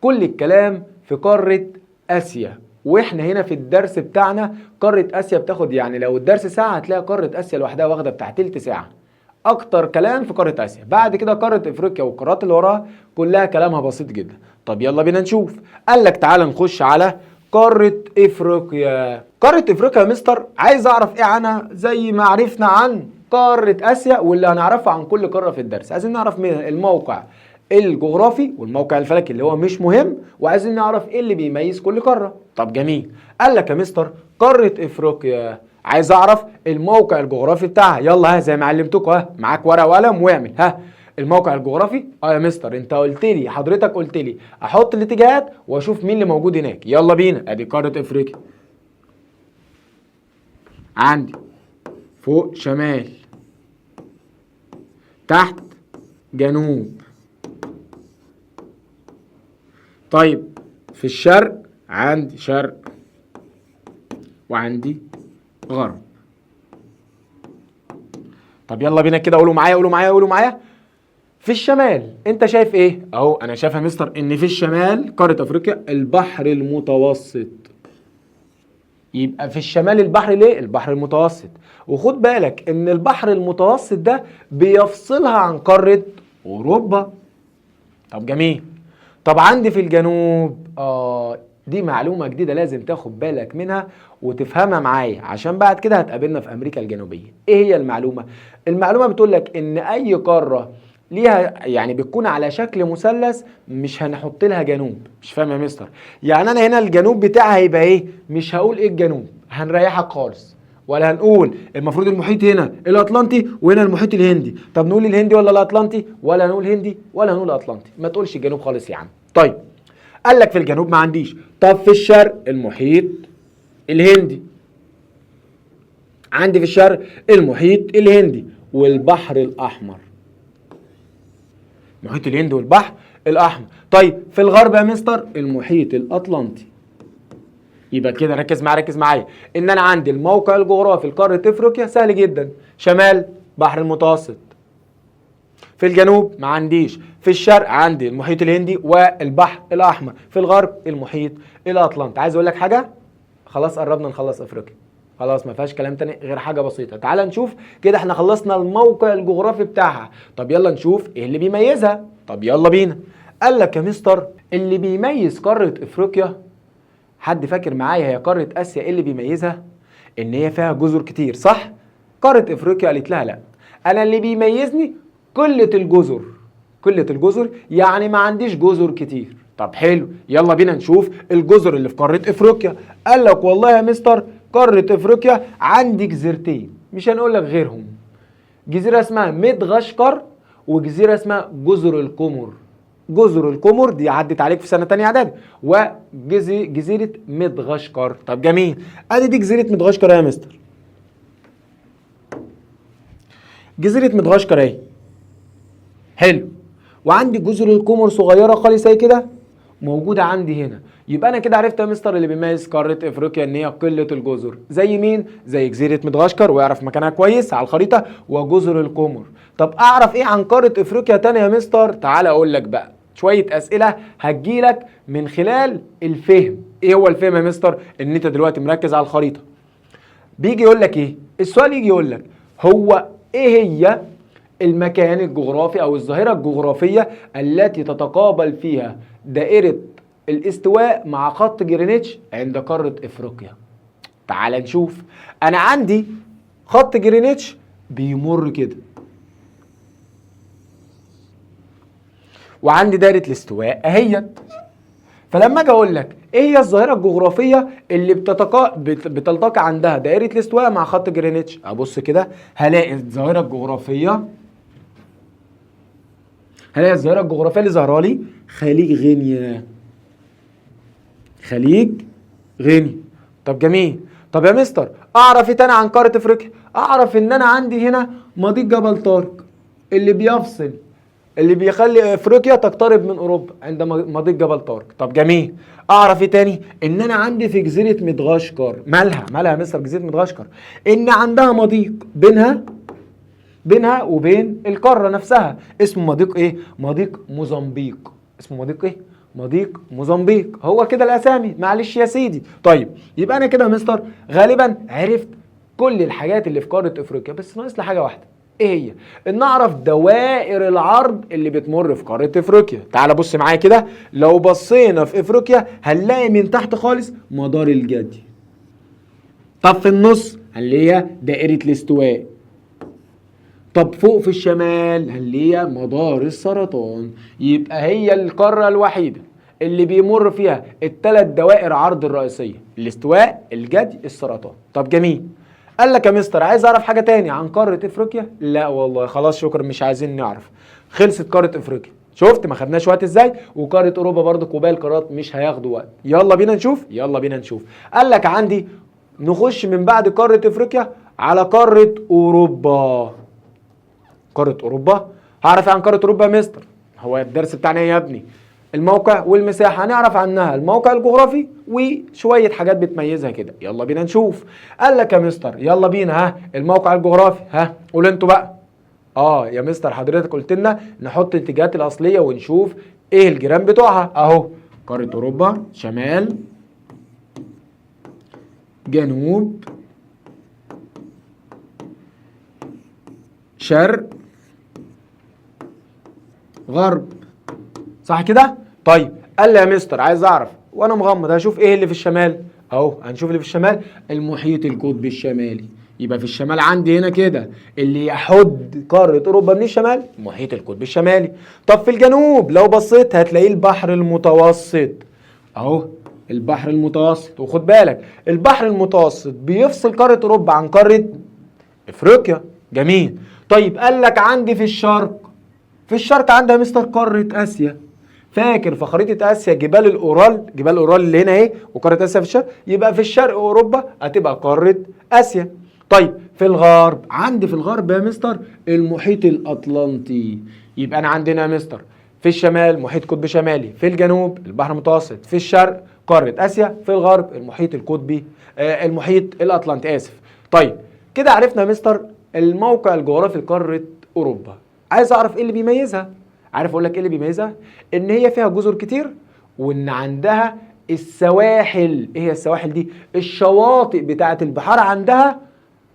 كل الكلام في قارة آسيا، واحنا هنا في الدرس بتاعنا قارة آسيا بتاخد، يعني لو الدرس ساعة هتلاقي قارة آسيا لوحدها واخدة بتاع تلت ساعة. اكتر كلام في قاره اسيا. بعد كده قاره افريقيا والقارات اللي وراها كلها كلامها بسيط جدا. طب يلا بينا نشوف. قال لك تعال نخش على قاره افريقيا. قاره افريقيا يا مستر عايز اعرف ايه عنها زي ما عرفنا عن قاره اسيا واللي هنعرفه عن كل قاره في الدرس. عايزين نعرف منها الموقع الجغرافي والموقع الفلكي اللي هو مش مهم، وعايزين نعرف ايه اللي بيميز كل قاره. طب جميل. قال لك يا مستر قاره افريقيا عايز اعرف الموقع الجغرافي بتاعها. يلا زي ما علمتكم معاك ورقه وقلم واعمل الموقع الجغرافي. يا مستر انت قلت لي، حضرتك قلت لي احط الاتجاهات واشوف مين اللي موجود هناك. يلا بينا. ادي قاره افريقيا عندي فوق شمال، تحت جنوب، طيب في الشرق عندي شرق وعندي غرب. طب يلا بينا كده قولوا معايا قولوا معايا قولوا معايا. في الشمال انت شايف ايه؟ اهو انا شايف يا مستر ان في الشمال قاره افريقيا البحر المتوسط. يبقى في الشمال البحر ليه؟ البحر المتوسط. وخد بالك ان البحر المتوسط ده بيفصلها عن قاره اوروبا. طب جميل. طب عندي في الجنوب دي معلومة جديدة لازم تاخد بالك منها وتفهمها معايا عشان بعد كده هتقابلنا في أمريكا الجنوبية. إيه هي المعلومة؟ المعلومة بتقول لك إن أي قارة ليها يعني بتكون على شكل مثلث، مش هنحط لها جنوب. مش فاهم يا مستر؟ يعني انا هنا الجنوب بتاعها هيبقى ايه؟ مش هقول ايه الجنوب، هنريحك خالص، ولا هنقول المفروض المحيط هنا الاطلنطي وهنا المحيط الهندي. طب نقول الهندي ولا الاطلنطي؟ ولا نقول هندي ولا نقول اطلنطي، ما تقولش الجنوب خالص يا عم. طيب قال لك في الجنوب ما عنديش. طب في الشرق المحيط الهندي، عندي في الشرق المحيط الهندي والبحر الاحمر، محيط الهند والبحر الاحمر. طيب في الغرب يا مستر المحيط الاطلنطي. يبقى كده ركز معايا ركز معايا ان انا عندي الموقع الجغرافي لقاره افريقيا سهل جدا، شمال بحر المتوسط. في الجنوب ما عنديش. في الشرق عندي المحيط الهندي والبحر الاحمر. في الغرب المحيط الاطلنطي. عايز اقول لك حاجه، خلاص قربنا نخلص افريقيا، خلاص ما فيهاش كلام تاني غير حاجه بسيطه. تعال نشوف كده، احنا خلصنا الموقع الجغرافي بتاعها. طب يلا نشوف ايه اللي بيميزها. طب يلا بينا. قال لك يا مستر اللي بيميز قاره افريقيا، حد فاكر معايا هي قاره اسيا ايه اللي بيميزها؟ ان هي فيها جزر كتير، صح؟ قاره افريقيا قالت لها لا، انا اللي بيميزني قله الجزر. قله الجزر يعني ما عنديش جزر كتير. طب حلو، يلا بينا نشوف الجزر اللي في قاره افريقيا. قال لك والله يا مستر قاره افريقيا عندي جزيرتين، مش هنقول لك غيرهم. جزيره اسمها مدغشقر وجزيره اسمها جزر القمر. جزر القمر دي عدت عليك في سنه تانية اعدادي، وجزيره مدغشقر. طب جميل، ادي دي جزيره مدغشقر يا مستر. جزيره مدغشقر اهي، حلو. وعندي جزر القمر صغيره خالص اهي كده موجوده عندي هنا. يبقى انا كده عرفت يا مستر اللي بيميز قاره افريقيا ان هي قله الجزر. زي مين؟ زي جزيره مدغشقر، ويعرف مكانها كويس على الخريطه، وجزر القمر. طب اعرف ايه عن قاره افريقيا تاني يا مستر؟ تعال اقول لك بقى شويه اسئله هتجيلك من خلال الفهم. ايه هو الفهم يا مستر؟ ان انت دلوقتي مركز على الخريطه. بيجي يقول لك ايه السؤال؟ يجي يقول لك هو ايه هي المكان الجغرافي او الظاهره الجغرافيه التي تتقابل فيها دائره الاستواء مع خط جرينتش عند قاره افريقيا؟ تعال نشوف. انا عندي خط جرينتش بيمر كده، وعندي دائره الاستواء اهيت. فلما اجي اقول لك ايه هي الظاهره الجغرافيه اللي بتلتقي عندها دائره الاستواء مع خط جرينتش، ابص كده هلاقي الظاهره الجغرافيه اللي ظاهره لي خليج غينيا. خليج غينيا. طب جميل. طب يا مستر اعرف ايه تاني عن قاره افريقيا؟ اعرف ان انا عندي هنا مضيق جبل طارق اللي بيفصل، اللي بيخلي افريقيا تقترب من اوروبا عند مضيق جبل طارق. طب جميل. اعرف ايه تاني؟ ان انا عندي في جزيره مدغشقر، مالها يا مستر جزيره مدغشقر؟ ان عندها مضيق بينها وبين القاره نفسها، اسمه مضيق ايه؟ مضيق موزمبيق. اسمه مضيق ايه؟ مضيق موزمبيق. هو كده الاسامي، معلش يا سيدي. طيب يبقى انا كده يا مستر غالبا عرفت كل الحاجات اللي في قاره افريقيا، بس ناقص لي حاجه واحده. ايه هي؟ ان اعرف دوائر العرض اللي بتمر في قاره افريقيا. تعال بص معايا كده، لو بصينا في افريقيا هنلاقي من تحت خالص مدار الجدي. طب في النص هنلاقيها دائره الاستواء. طب فوق في الشمال هنلاقيها مدار السرطان. يبقى هي القاره الوحيده اللي بيمر فيها الثلاث دوائر عرض الرئيسيه: الاستواء، الجدي، السرطان. طب جميل. قال لك يا مستر عايز اعرف حاجه تاني عن قاره افريقيا؟ لا والله خلاص شكرا، مش عايزين نعرف. خلصت قاره افريقيا. شفت ما خدناش وقت ازاي؟ وقاره اوروبا برضك وباقي القارات مش هياخدوا وقت. يلا بينا نشوف. قال لك عندي نخش من بعد قاره افريقيا على قاره اوروبا. قاره اوروبا هعرف عن قاره اوروبا يا مستر؟ هو الدرس بتاعنا ايه يا ابني؟ الموقع والمساحة، هنعرف عنها الموقع الجغرافي وشوية حاجات بتميزها كده. يلا بينا نشوف. قال لك يا مستر يلا بينا، ها الموقع الجغرافي، قول انتوا بقى. يا مستر حضرتك قلت لنا نحط الاتجاهات الأصلية ونشوف ايه الجيران بتوعها. اهو قارة اوروبا، شمال، جنوب، شرق، غرب، صح كده؟ طيب قال لي يا مستر عايز اعرف وانا مغمض هشوف ايه اللي في الشمال؟ اهو هنشوف اللي في الشمال المحيط القطبي الشمالي. يبقى في الشمال عندي هنا كده اللي يحد قارة اوروبا من الشمال محيط القطب الشمالي. طب في الجنوب لو بصيت هتلاقيه البحر المتوسط اهو، البحر المتوسط. وخد بالك البحر المتوسط بيفصل قارة اوروبا عن قارة افريقيا. جميل. طيب قال لك عندي في الشرق، في الشرق عندها مستر قارة اسيا. فاكر في خريطة اسيا جبال الاورال، جبال الاورال اللي هنا اهي، وقارة اسيا في الشرق، يبقى في الشرق اوروبا هتبقى قارة اسيا. طيب في الغرب عندي في الغرب يا مستر المحيط الاطلنطي. يبقى انا عندنا يا مستر في الشمال محيط قطبي شمالي، في الجنوب البحر المتوسط، في الشرق قارة اسيا، في الغرب المحيط القطبي المحيط الاطلنطي اسف. طيب كده عرفنا يا مستر الموقع الجغرافي لقارة اوروبا. عايز اعرف ايه اللي بيميزها؟ عارف اقول لك ايه اللي بيميزها؟ ان هي فيها جزر كتير، وان عندها السواحل. ايه هي السواحل دي؟ الشواطئ بتاعه البحار عندها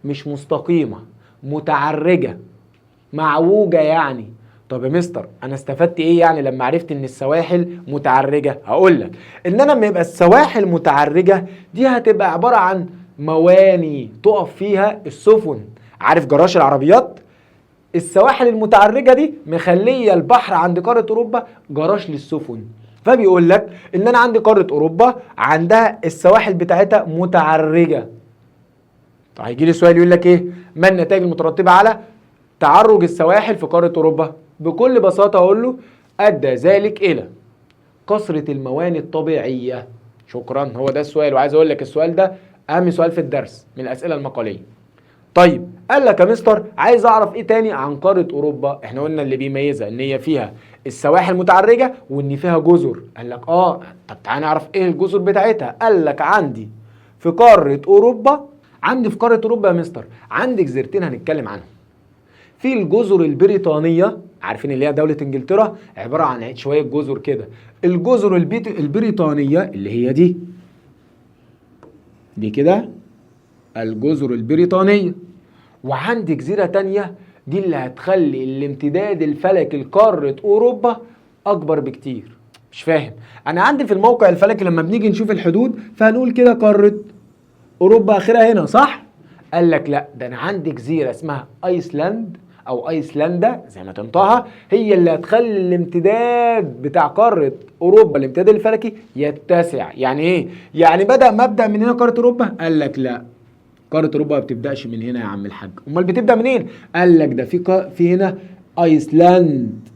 مش مستقيمة، متعرجة، معوجة يعني. طب يا مستر انا استفدت ايه يعني لما عرفت ان السواحل متعرجة؟ هقول لك ان انا لما يبقى السواحل متعرجة دي هتبقى عبارة عن مواني تقف فيها السفن. عارف جراج العربيات؟ السواحل المتعرجة دي مخلية البحر عند قارة اوروبا جراج للسفن. فبيقول لك ان انا عندي قارة اوروبا عندها السواحل بتاعتها متعرجة. طيب هيجي لي سؤال يقول لك ايه؟ ما النتائج المترتبة على تعرج السواحل في قارة اوروبا؟ بكل بساطة اقول له ادى ذلك الى كثرة الموانئ الطبيعية. شكرا، هو ده السؤال. وعايز اقول لك السؤال ده اهم سؤال في الدرس من الاسئلة المقالية. طيب قال لك يا مستر عايز اعرف ايه تاني عن قارة اوروبا؟ احنا قلنا اللي بيميزها ان هي فيها السواحل متعرجة وان فيها جزر. قال لك طب تعالى نعرف ايه الجزر بتاعتها. قال لك عندي في قارة اوروبا، عندي في قارة اوروبا يا مستر عندي جزيرتين هنتكلم عنهم. في الجزر البريطانية، عارفين اللي هي دولة انجلترا، عبارة عن شوية جزر كده. الجزر البريطانية اللي هي دي كده الجزر البريطانية. وعندي جزيرة تانية دي اللي هتخلي الامتداد الفلكي لقارة اوروبا اكبر بكتير. مش فاهم؟ انا عندي في الموقع الفلكي لما بنيجي نشوف الحدود فهنقول كده قارة اوروبا اخرها هنا صح؟ قال لك لا، ده انا عندي جزيرة اسمها ايسلاند او ايسلندا زي ما تنطقها، هي اللي هتخلي الامتداد بتاع قارة اوروبا الامتداد الفلكي يتسع. يعني ايه؟ يعني مبدأ من هنا قارة اوروبا؟ قال لك لا، قارة اوروبا ما بتبداش من هنا يا عم الحاج. امال بتبدا منين؟ قال لك ده في هنا ايسلاند.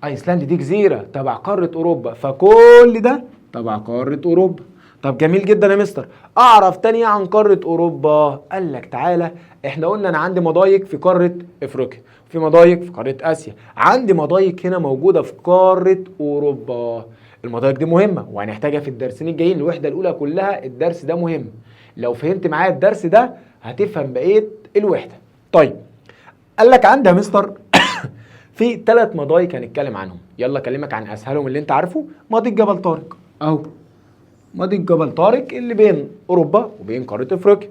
ايسلاند دي جزيره تبع قاره اوروبا، فكل ده تبع قاره اوروبا. طب جميل جدا يا مستر، اعرف تاني عن قاره اوروبا. قال لك تعالى، احنا قلنا انا عندي مضايق في قاره افريقيا، في مضايق في قاره اسيا، عندي مضايق هنا موجوده في قاره اوروبا. المضايق دي مهمه وهنحتاجها في الدرسين الجايين. الوحده الاولى كلها الدرس ده مهم، لو فهمت معايا الدرس ده هتفهم بقيه الوحده. طيب قال لك عندي يا مستر في 3 مضايق هنتكلم عنهم. يلا اكلمك عن اسهلهم اللي انت عارفه. مضيق جبل طارق اهو، مضيق جبل طارق اللي بين اوروبا وبين قاره افريقيا.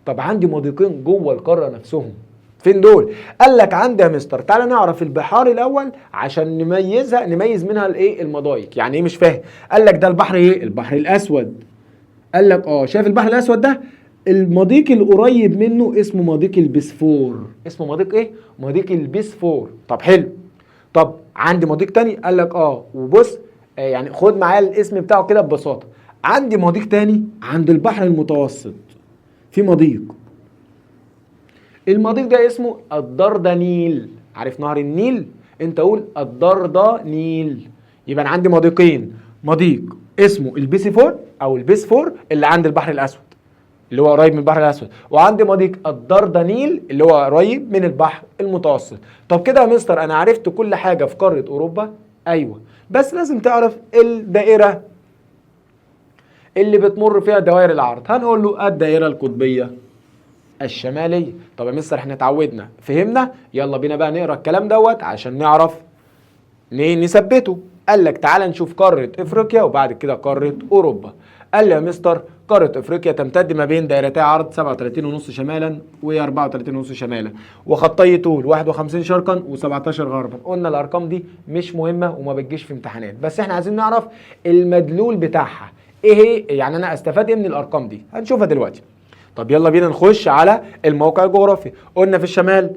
طب عندي مضيقين جوه القاره نفسهم، فين دول؟ قال لك عندي يا مستر تعالى نعرف البحار الاول عشان نميز منها الايه المضايق. يعني ايه؟ مش فاهم. قال لك ده البحر ايه؟ البحر الاسود. قال لك شايف البحر الاسود ده؟ المضيق القريب منه اسمه مضيق البسفور. اسمه مضيق ايه؟ مضيق البسفور. طب حلو. طب عندي مضيق تاني. قال لك وبص يعني خد معايا الاسم بتاعه كده ببساطه. عندي مضيق تاني عند البحر المتوسط، في مضيق، المضيق ده اسمه الدردنيل. عارف نهر النيل؟ انت قول الدردنيل. يبقى انا عندي مضيقين، مضيق اسمه البيسفور او البسفور اللي عند البحر الاسود اللي هو قريب من البحر الاسود، وعندي مضيق الدردنيل اللي هو قريب من البحر المتوسط. طب كده يا مستر انا عرفت كل حاجه في قاره اوروبا؟ ايوه، بس لازم تعرف الدائره اللي بتمر فيها دوائر العرض. هنقول له الدائره القطبيه الشماليه. طب يا مستر احنا اتعودنا فهمنا، يلا بينا بقى نقرا الكلام دوت عشان نعرف نثبته. قال لك تعالى نشوف قاره افريقيا وبعد كده قاره اوروبا. قال لي يا مستر قاره افريقيا تمتد ما بين دائرتي عرض 37.5 شمالا و34.5 شمالا، وخطي طول 51 شرقا و17 غربا. قلنا الارقام دي مش مهمه وما بتجيش في امتحانات، بس احنا عايزين نعرف المدلول بتاعها ايه هي، يعني انا استفاد ايه من الارقام دي؟ هنشوفها دلوقتي. طب يلا بينا نخش على الموقع الجغرافي. قلنا في الشمال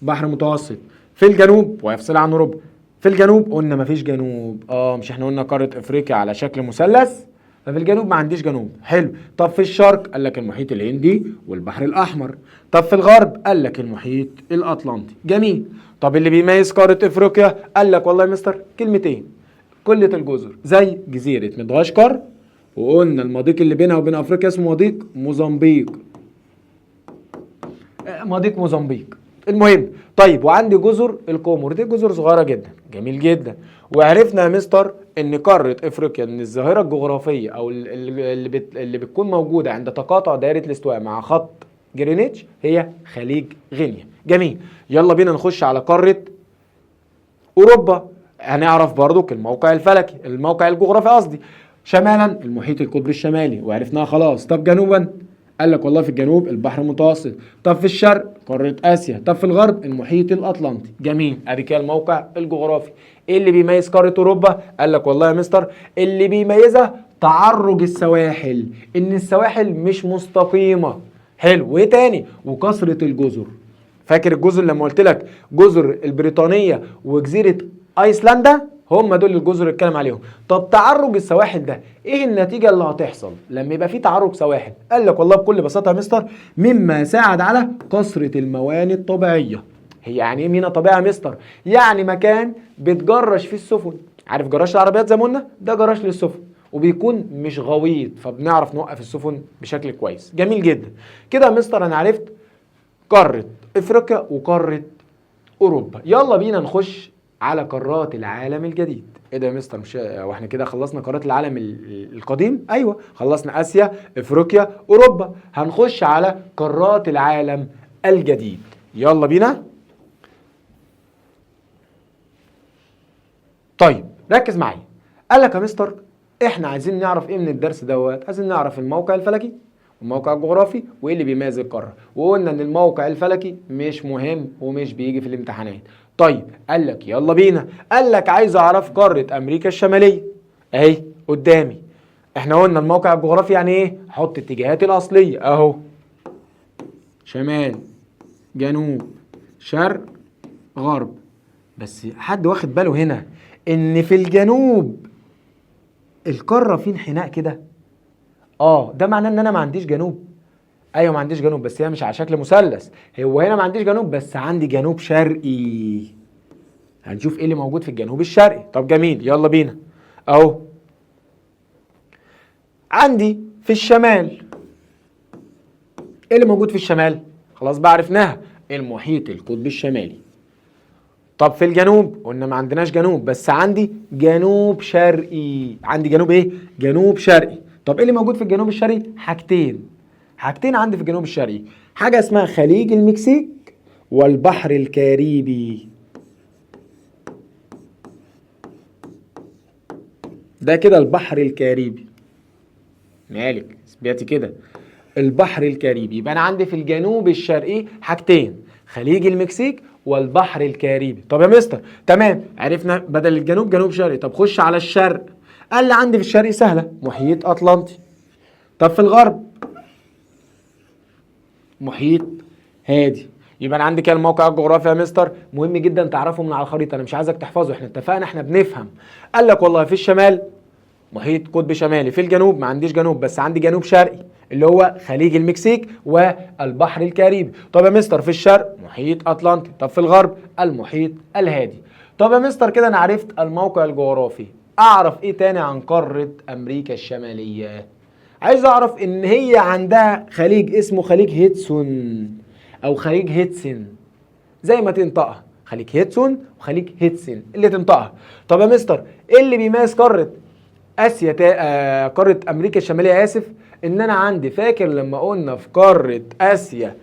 بحر متوسط، في الجنوب ويفصل عن اوروبا. في الجنوب قلنا مفيش جنوب، مش احنا قلنا قاره افريقيا على شكل مثلث، ففي الجنوب ما عنديش جنوب. حلو. طب في الشرق قال لك المحيط الهندي والبحر الاحمر. طب في الغرب قال لك المحيط الاطلنطي. جميل. طب اللي بيميز قاره افريقيا قال لك والله يا مستر كلمتين، قله الجزر، زي جزيره مدغشقر، وقلنا المضيق اللي بينها وبين افريقيا اسمه مضيق موزمبيق. مضيق موزمبيق. المهم، طيب وعندي جزر القمر، دي جزر صغيره جدا. جميل جدا. وعرفنا يا مستر ان قاره افريقيا ان الظاهره الجغرافيه او اللي بتكون موجوده عند تقاطع دائره الاستواء مع خط جرينتش هي خليج غينيا. جميل. يلا بينا نخش على قاره اوروبا. هنعرف برضو الموقع الفلكي، الموقع الجغرافي قصدي. شمالا المحيط القطبي الشمالي وعرفناها خلاص. طب جنوبا قال لك والله في الجنوب البحر المتوسط. طب في الشرق قاره اسيا. طب في الغرب المحيط الاطلنطي. جميل. ادي كده الموقع الجغرافي. ايه اللي بيميز قاره اوروبا؟ قال لك والله يا مستر اللي بيميزها تعرج السواحل، ان السواحل مش مستقيمه. حلو. وايه تاني؟ وكثره الجزر. فاكر الجزر لما قلت لك جزر البريطانيه وجزيره ايسلندا؟ هم دول الجزر اللي اتكلم عليهم. طب تعرج السواحل ده ايه النتيجه اللي هتحصل لما يبقى في تعرج سواحل؟ قال لك والله بكل بساطه يا مستر مما ساعد على كثره الموانئ الطبيعيه. هي يعني ايه ميناء طبيعي يا مستر؟ يعني مكان بتجرش فيه السفن. عارف جراج العربيات زي ما قلنا؟ ده جراج للسفن وبيكون مش غويط، فبنعرف نوقف السفن بشكل كويس. جميل جدا. كده يا مستر انا عرفت قاره افريقيا وقاره اوروبا. يلا بينا نخش على قارات العالم الجديد. ايه ده يا مستر؟ مش واحنا كده خلصنا قارات العالم القديم؟ ايوه خلصنا اسيا، افريقيا، اوروبا. هنخش على قارات العالم الجديد. يلا بينا. طيب ركز معايا. قال لك يا مستر احنا عايزين نعرف ايه من الدرس دوت؟ عايزين نعرف الموقع الفلكي والموقع الجغرافي وايه اللي بيميز القاره. وقلنا ان الموقع الفلكي مش مهم ومش بيجي في الامتحانات. طيب قال لك يلا بينا. قال لك عايز اعرف قاره امريكا الشماليه اهي قدامي. احنا قلنا الموقع الجغرافي يعني ايه؟ حط اتجاهات الاصليه اهو، شمال، جنوب، شرق، غرب. بس حد واخد باله هنا ان في الجنوب القاره في انحناء كده؟ ده معناه ان انا ما عنديش جنوب. ايوه ما عنديش جنوب، بس هي مش على شكل مثلث. هو هنا ما عنديش جنوب بس عندي جنوب شرقي. هنشوف ايه اللي موجود في الجنوب الشرقي. طب جميل. يلا بينا. اهو عندي في الشمال ايه اللي موجود في الشمال؟ خلاص بقى عرفناها، المحيط القطبي الشمالي. طب في الجنوب قلنا ما عندناش جنوب بس عندي جنوب شرقي. عندي جنوب ايه؟ جنوب شرقي. طب ايه اللي موجود في الجنوب الشرقي؟ حاجتين عندي في الجنوب الشرقي، حاجه اسمها خليج المكسيك والبحر الكاريبي. ده كده البحر الكاريبي. مالك سمعتي كده؟ البحر الكاريبي. يبقى انا عندي في الجنوب الشرقي حاجتين، خليج المكسيك والبحر الكاريبي. طب يا مستر تمام عرفنا بدل الجنوب جنوب شرقي. طب خش على الشرق. قال لي عندي في الشرق سهله، محيط اطلنطي. طب في الغرب محيط هادي. يبقى انا عندي كده الموقع الجغرافي يا مستر مهم جدا تعرفه من على الخريطه، انا مش عايزك تحفظه، احنا اتفقنا احنا بنفهم. قال لك والله في الشمال محيط قطب شمالي، في الجنوب ما عنديش جنوب بس عندي جنوب شرقي اللي هو خليج المكسيك والبحر الكاريبي. طب يا مستر في الشرق محيط اطلنطي. طب في الغرب المحيط الهادي. طب يا مستر كده انا عرفت الموقع الجغرافي. اعرف ايه تاني عن قاره امريكا الشماليه؟ عايز اعرف ان هي عندها خليج اسمه خليج هيدسون او خليج هيدسن، زي ما تنطقها، خليج هيدسون وخليج هيدسن اللي تنطقها. طب يا مستر ايه اللي بيميز قاره اسيا قاره امريكا الشماليه اسف؟ ان انا عندي فاكر لما قلنا في قاره اسيا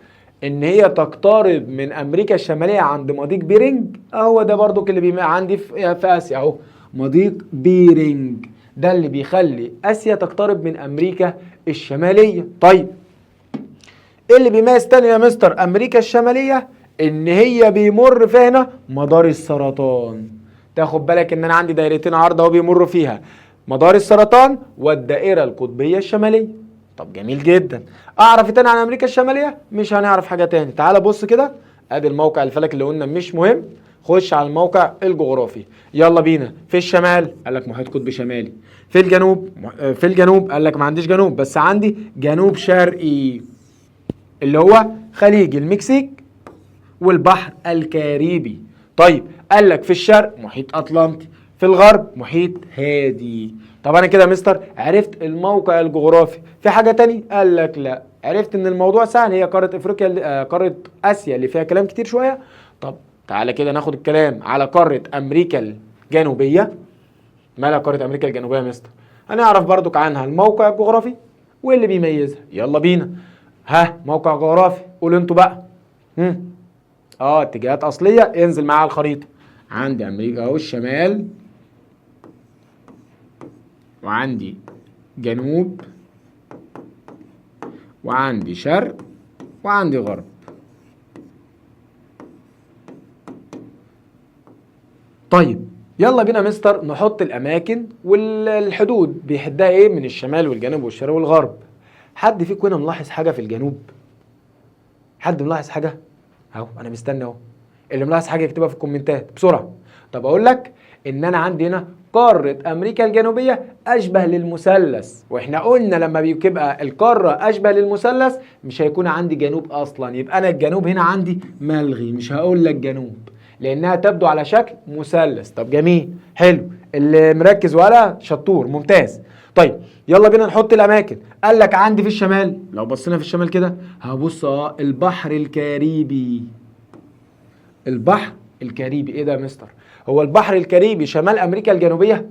ان هي تقترب من امريكا الشماليه عند مضيق بيرنج؟ هو ده برضو اللي بيميز عندي في اسيا اهو، مضيق بيرنج. ده اللي بيخلي اسيا تقترب من امريكا الشماليه. طيب ايه اللي بيميز تاني يا مستر امريكا الشماليه؟ ان هي بيمر فيها هنا مدار السرطان. تاخد بالك ان انا عندي دايرتين عرض اهو بيمروا فيها، مدار السرطان والدائره القطبيه الشماليه. طب جميل جدا. اعرف إيه تاني عن امريكا الشماليه؟ مش هنعرف حاجه تاني. تعال بص كده، ادي الموقع الفلكي اللي قلنا مش مهم. خش على الموقع الجغرافي. يلا بينا. في الشمال قال لك محيط قطبي شمالي. في الجنوب، قال لك ما عنديش جنوب، بس عندي جنوب شرقي اللي هو خليج المكسيك والبحر الكاريبي. طيب قال لك في الشرق محيط اطلنطي، في الغرب محيط هادي. طب انا كده يا مستر عرفت الموقع الجغرافي. في حاجه تاني؟ قال لك لا. عرفت ان الموضوع سهل، هي قاره افريقيا، قاره اسيا اللي فيها كلام كتير شويه. طب تعالى كده ناخد الكلام على قاره امريكا الجنوبيه. مالها قاره امريكا الجنوبيه يا مستر؟ هنعرف برضك عنها الموقع الجغرافي وايه اللي بيميزها. يلا بينا. ها، موقع جغرافي، قولوا انتوا بقى. اتجاهات اصليه، انزل معايا على الخريطه. عندي امريكا اهو الشمال، وعندي جنوب، وعندي شرق، وعندي غرب. طيب يلا بينا مستر نحط الاماكن والحدود بيحدها ايه من الشمال والجنوب والشرق والغرب. حد فيكم هنا ملاحظ حاجه في الجنوب؟ حد ملاحظ حاجه؟ اهو انا مستني اهو. اللي ملاحظ حاجه يكتبها في الكومنتات بسرعه. طب اقول لك ان انا عندي هنا قاره امريكا الجنوبيه اشبه للمثلث، واحنا قلنا لما بيبقى القاره اشبه للمثلث مش هيكون عندي جنوب اصلا، يبقى انا الجنوب هنا عندي ملغي، مش هقول لك جنوب لانها تبدو على شكل مثلث. طب جميل، حلو، اللي مركز ولا شطور، ممتاز. طيب يلا بينا نحط الاماكن. قال لك عندي في الشمال، لو بصينا في الشمال كده هبص البحر الكاريبي. البحر الكاريبي ايه ده يا مستر؟ هو البحر الكاريبي شمال امريكا الجنوبيه؟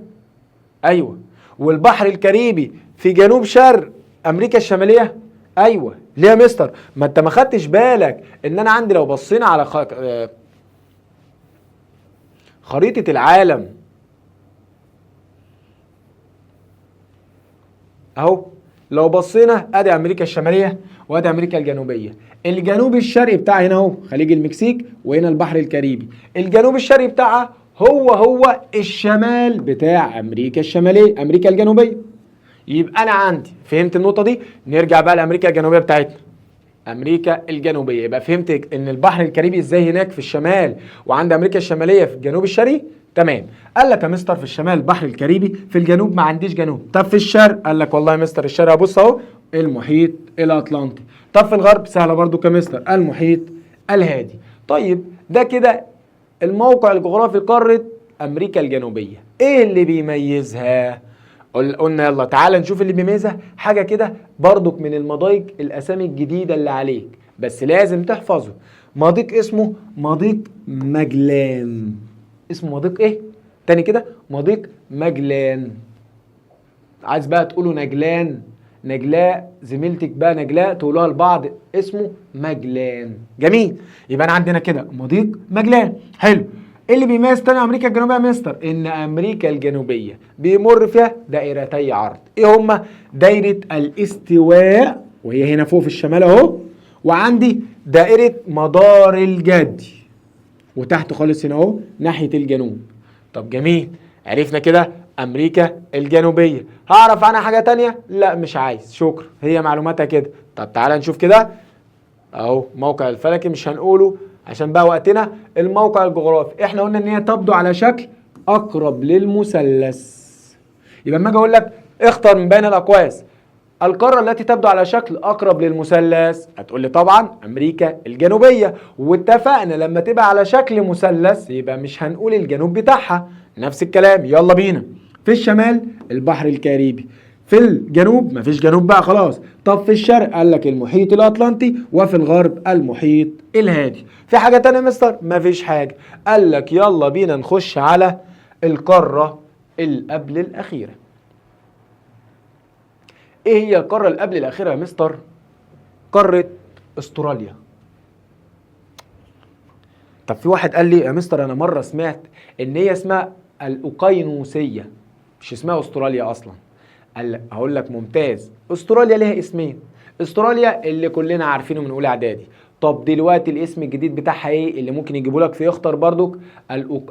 ايوه. والبحر الكاريبي في جنوب شرق امريكا الشماليه؟ ايوه. ليه يا مستر؟ ما انت ما خدتش بالك ان انا عندي لو بصينا على خريطه العالم اهو، لو بصينا ادي امريكا الشماليه وادي امريكا الجنوبيه. الجنوب الشرقي بتاعها هنا اهو خليج المكسيك، وهنا البحر الكاريبي. الجنوب الشرقي بتاعها هو الشمال بتاع امريكا الشماليه، امريكا الجنوبيه. يبقى انا عندي، فهمت النقطه دي؟ نرجع بقى لامريكا الجنوبيه بتاعتنا. امريكا الجنوبيه، يبقى فهمت ان البحر الكاريبي ازاي هناك في الشمال، وعند امريكا الشماليه في الجنوب الشرقي. تمام. قال لك يا مستر في الشمال البحر الكاريبي، في الجنوب ما عنديش جنوب. طب في الشرق؟ قال لك والله يا مستر الشرق ابص اهو المحيط الاطلنطي. طب في الغرب؟ سهله برضو كمستر، المحيط الهادي. طيب ده كده الموقع الجغرافي لقاره امريكا الجنوبيه. ايه اللي بيميزها؟ قلنا يلا تعالى نشوف اللي بيميزها. حاجه كده برضك من المضايق، الاسامي الجديده اللي عليك بس لازم تحفظه. مضيق اسمه مضيق ماجلان. اسمه مضيق ايه؟ تاني كده، مضيق ماجلان. عايز بقى تقولوا نجلان، نجلاء، زميلتك بقى نجلاء تقولوها لبعض، اسمه ماجلان. جميل. يبقى انا عندنا كده مضيق ماجلان. حلو. ايه اللي بيميز تاني امريكا الجنوبيه يا مستر؟ ان امريكا الجنوبيه بيمر فيها دائرتي عرض. ايه هما؟ دايره الاستواء وهي هنا فوق في الشمال اهو، وعندي دائره مدار الجدي وتحت خالص هنا اهو ناحيه الجنوب. طب جميل، عرفنا كده امريكا الجنوبيه. هعرف عنها حاجه تانية؟ لا مش عايز، شكرا، هي معلوماتها كده. طب تعالى نشوف كده اهو موقع الفلكي، مش هنقوله عشان بقى وقتنا. الموقع الجغرافي احنا قلنا ان هي تبدو على شكل اقرب للمثلث. يبقى اما اجي اقول لك اختر من بين الاقواس القاره التي تبدو على شكل اقرب للمثلث، هتقول لي طبعا امريكا الجنوبيه. واتفقنا لما تبقى على شكل مثلث يبقى مش هنقول الجنوب بتاعها. نفس الكلام. يلا بينا. في الشمال البحر الكاريبي، في الجنوب مفيش جنوب بقى خلاص. طب في الشرق قال لك المحيط الاطلنطي، وفي الغرب المحيط الهادي. في حاجه تانية يا مستر؟ مفيش حاجه. قال لك يلا بينا نخش على القاره اللي قبل الاخيره. ايه هي القاره اللي قبل الاخيره يا مستر؟ قاره استراليا. طب في واحد قال لي يا مستر انا مره سمعت ان هي اسمها الاوقيانوسيه، مش اسمها استراليا اصلا. هقول لك ممتاز. استراليا ليها اسمين. استراليا اللي كلنا عارفينه من اولى اعدادي. طب دلوقتي الاسم الجديد بتاعها ايه اللي ممكن يجيبوا لك في اختر برضك؟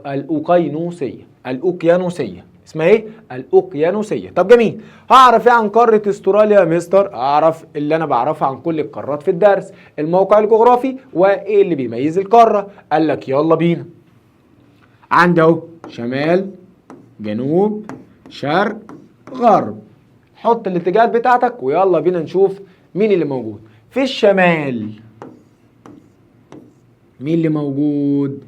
الاوقيانوسيه. الاوقيانوسيه. اسمها ايه؟ الاوقيانوسيه. طب جميل، هعرف ايه عن قاره استراليا يا مستر؟ اعرف اللي انا بعرفه عن كل القارات في الدرس، الموقع الجغرافي وايه اللي بيميز القاره. قال لك يلا بينا. عندي اهو شمال، جنوب، شرق، غرب. حط الاتجاهات بتاعتك ويلا بينا نشوف مين اللي موجود. في الشمال مين اللي موجود؟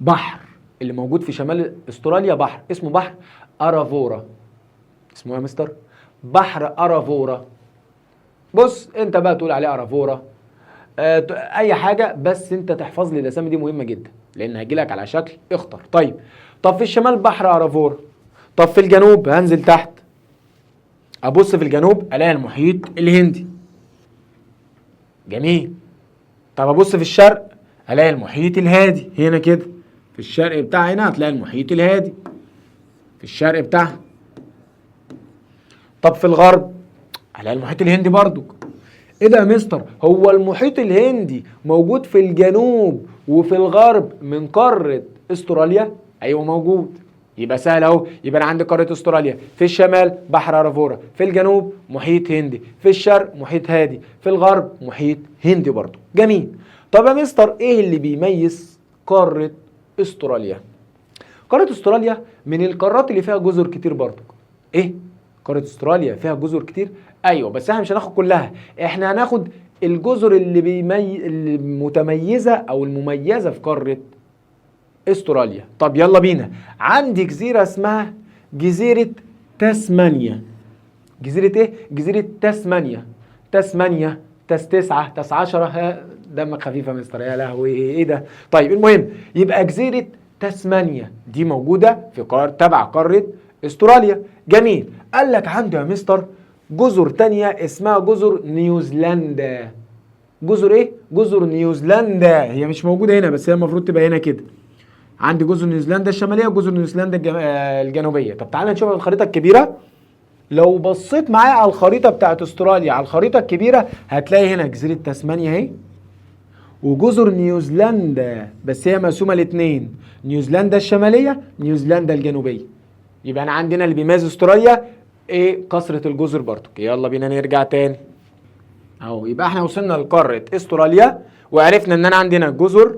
بحر. اللي موجود في شمال استراليا بحر اسمه بحر ارافورا. اسمه يا مستر؟ بحر ارافورا. بص انت بقى تقول عليه ارافورا اي حاجه، بس انت تحفظ لي الاسامي دي مهمه جدا لان هجيلك على شكل اخطر. طب في الشمال بحر ارافورا. طب في الجنوب هنزل تحت ابص في الجنوب الاقي المحيط الهندي. جميل. طب ابص في الشرق الاقي المحيط الهادي هنا كده. في الشرق بتاع هنا هتلاقي المحيط الهادي في الشرق بتاعها. طب في الغرب الاقي المحيط الهندي برضو. ايه ده يا مستر؟ هو المحيط الهندي موجود في الجنوب وفي الغرب من قارة استراليا؟ ايوه موجود. يبقى سهل اهو. يبقى انا عندي قارة استراليا في الشمال بحر ارافورا، في الجنوب محيط هندي، في الشرق محيط هادي، في الغرب محيط هندي برضو. جميل. طب يا مستر ايه اللي بيميز قارة استراليا؟ قارة استراليا من القارات اللي فيها جزر كتير برضو. ايه؟ قارة استراليا فيها جزر كتير؟ ايوه، بس احنا مش هناخد كلها، احنا هناخد الجزر المتميزة او المميزة في قارة استراليا. طب يلا بينا. عندي جزيرة اسمها جزيرة تسمانيا. جزيرة ايه؟ جزيرة تسمانيا. تسمانيا، تس 9، تس 10. دمك خفيف يا مستر، يا لهوي ايه ده؟ طيب المهم يبقى جزيرة تسمانيا دي موجودة في تبع قارة استراليا. جميل. قال لك عندي يا مستر جزر تانية اسمها جزر نيوزيلندا. جزر ايه؟ جزر نيوزيلندا. هي مش موجودة هنا بس هي المفروض تبقى هنا كده. عندي جزر نيوزيلندا الشمالية وجزر نيوزيلندا الجنوبية. طب تعالى نشوف الخريطة الكبيرة. لو بصيت معايا على الخريطة بتاعت استراليا على الخريطة الكبيرة هتلاقي هنا جزيرة تسمانيا اهي، وجزر نيوزيلندا، بس هي مقسومة لاتنين، نيوزيلندا الشمالية نيوزيلندا الجنوبية. يبقى انا عندنا اللي بيميز استراليا ايه؟ كثرة الجزر برضو. يلا بينا نرجع تاني اهو. يبقى احنا وصلنا لقارة استراليا وعرفنا ان انا عندنا جزر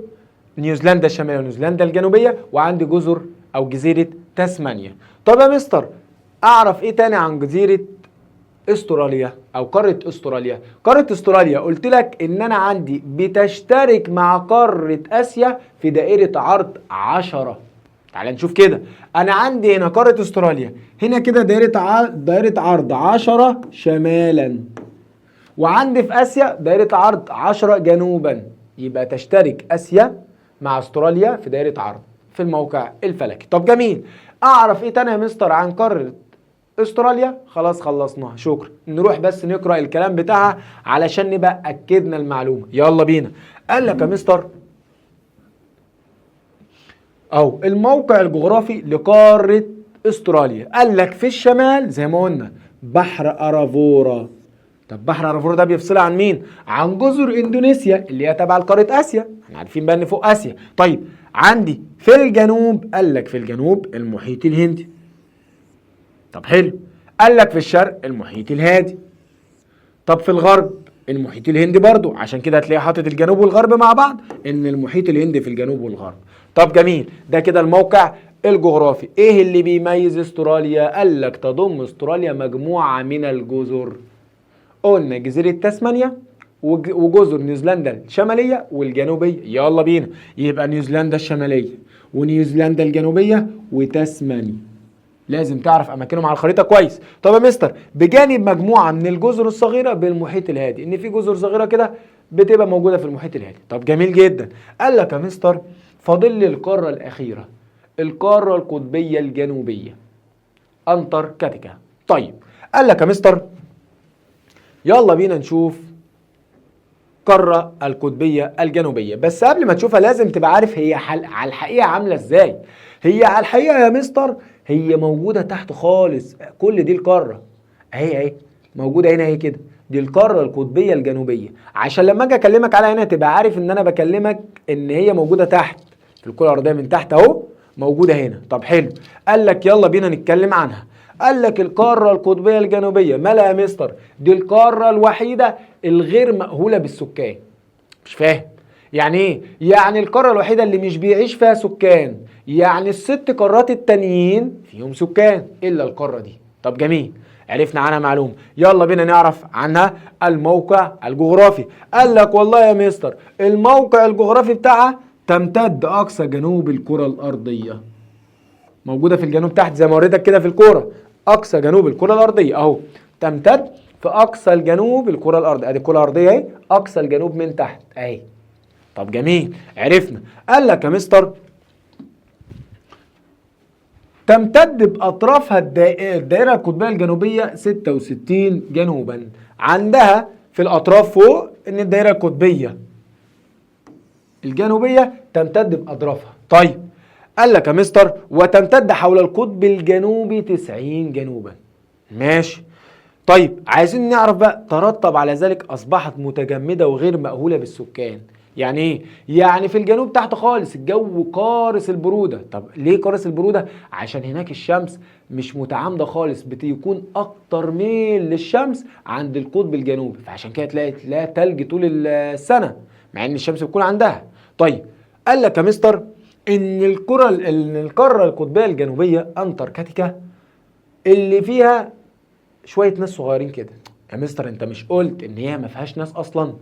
نيوزيلندا الشمالية ونيوزيلندا الجنوبية، وعندي جزر او جزيرة تسمانيا. طب يا مستر اعرف ايه تاني عن جزيرة استراليا او قارة استراليا؟ قارة استراليا قلت لك ان انا عندي بتشترك مع قارة اسيا في دائرة عرض 10. تعال نشوف كده. انا عندي هنا قارة استراليا هنا كده دائرة عرض 10 شمالا، وعندي في اسيا دائرة عرض 10 جنوبا. يبقى تشترك اسيا مع استراليا في دائرة عرض في الموقع الفلكي. طب جميل. اعرف ايه تاني يا مستر عن قارة استراليا؟ خلاص خلصناها، شكرا. نروح بس نقرأ الكلام بتاعها علشان نبقى اكدنا المعلومة. يلا بينا. قال لك يا مستر او الموقع الجغرافي لقارة استراليا. قال لك في الشمال زي ما قلنا بحر ارافورا. طب بحر ارافورا ده بيفصلها عن مين؟ عن جزر اندونيسيا اللي هي تبع لقارة اسيا. احنا عارفين بقى ان فوق اسيا. طيب عندي في الجنوب، قال لك في الجنوب المحيط الهندي. طب حلو. قال لك في الشرق المحيط الهادي. طب في الغرب المحيط الهندي برضو، عشان كده هتلاقي حاطط الجنوب والغرب مع بعض ان المحيط الهندي في الجنوب والغرب. طب جميل. ده كده الموقع الجغرافي. ايه اللي بيميز استراليا؟ قال لك تضم استراليا مجموعة من الجزر. قلنا جزيرة تسمانيا وجزر نيوزيلندا الشمالية والجنوبية. يلا بينا. يبقى نيوزيلندا الشمالية ونيوزيلندا الجنوبية وتسمانيا. لازم تعرف اماكنهم على الخريطه كويس. طب يا مستر بجانب مجموعه من الجزر الصغيره بالمحيط الهادي، ان في جزر صغيره كده بتبقى موجوده في المحيط الهادي. طب جميل جدا. قال لك يا مستر فاضل لي القاره الاخيره، القاره القطبيه الجنوبيه، انتاركتيكا. طيب قال لك يا مستر يلا بينا نشوف القاره القطبيه الجنوبيه، بس قبل ما تشوفها لازم تبقى عارف هي على الحقيقه عامله ازاي. هي على الحقيقه يا مستر هي موجوده تحت خالص. كل دي القاره اهي موجوده هنا اهي كده. دي القاره القطبيه الجنوبيه، عشان لما اجي اكلمك عليها هنا تبقى عارف ان انا بكلمك ان هي موجوده تحت في الكره الارضيه من تحت اهو، موجودة هنا. طب حلو، قال لك يلا بينا نتكلم عنها. قال لك القارة القطبية الجنوبية مالها يا مستر؟ دي القارة الوحيدة الغير مأهولة بالسكان. مش فاهم يعني ايه؟ يعني القارة الوحيدة اللي مش بيعيش فيها سكان، يعني الست قارات التانيين فيهم سكان الا القارة دي. طب جميل، عرفنا عنها معلومة. يلا بينا نعرف عنها الموقع الجغرافي. قال لك والله يا مستر الموقع الجغرافي بتاعها تمتد اقصى جنوب الكرة الارضية. موجودة في الجنوب تحت زي ما وريتك كده في الكورة، اقصى جنوب الكرة الارضية اهو، تمتد في اقصى الجنوب الكرة الارضية. ادي الكرة الارضية اهي، اقصى الجنوب من تحت اهي. طب جميل، عرفنا. قال لك يا مستر تمتد بأطرافها الدائرة القطبية الجنوبية 66 جنوبا. عندها في الأطراف فوق إن الدائرة القطبية الجنوبية تمتد بأطرافها. طيب قال لك يا مستر وتمتد حول القطب الجنوبي 90 جنوبا. ماشي. طيب عايزين نعرف بقى ترتب على ذلك أصبحت متجمدة وغير مأهولة بالسكان. يعني ايه؟ يعني في الجنوب تحت خالص الجو قارس البرودة. طب ليه قارس البرودة؟ عشان هناك الشمس مش متعامدة خالص، بتكون اكتر ميل للشمس عند القطب الجنوبي، فعشان كده تلاقي لا تلج طول السنة مع ان الشمس بتكون عندها. طيب قال لك يا مستر ان القارة القطبية الجنوبية انتاركتيكا اللي فيها شوية ناس صغيرين كده. يا مستر انت مش قلت ان هي ما فيهاش ناس اصلا؟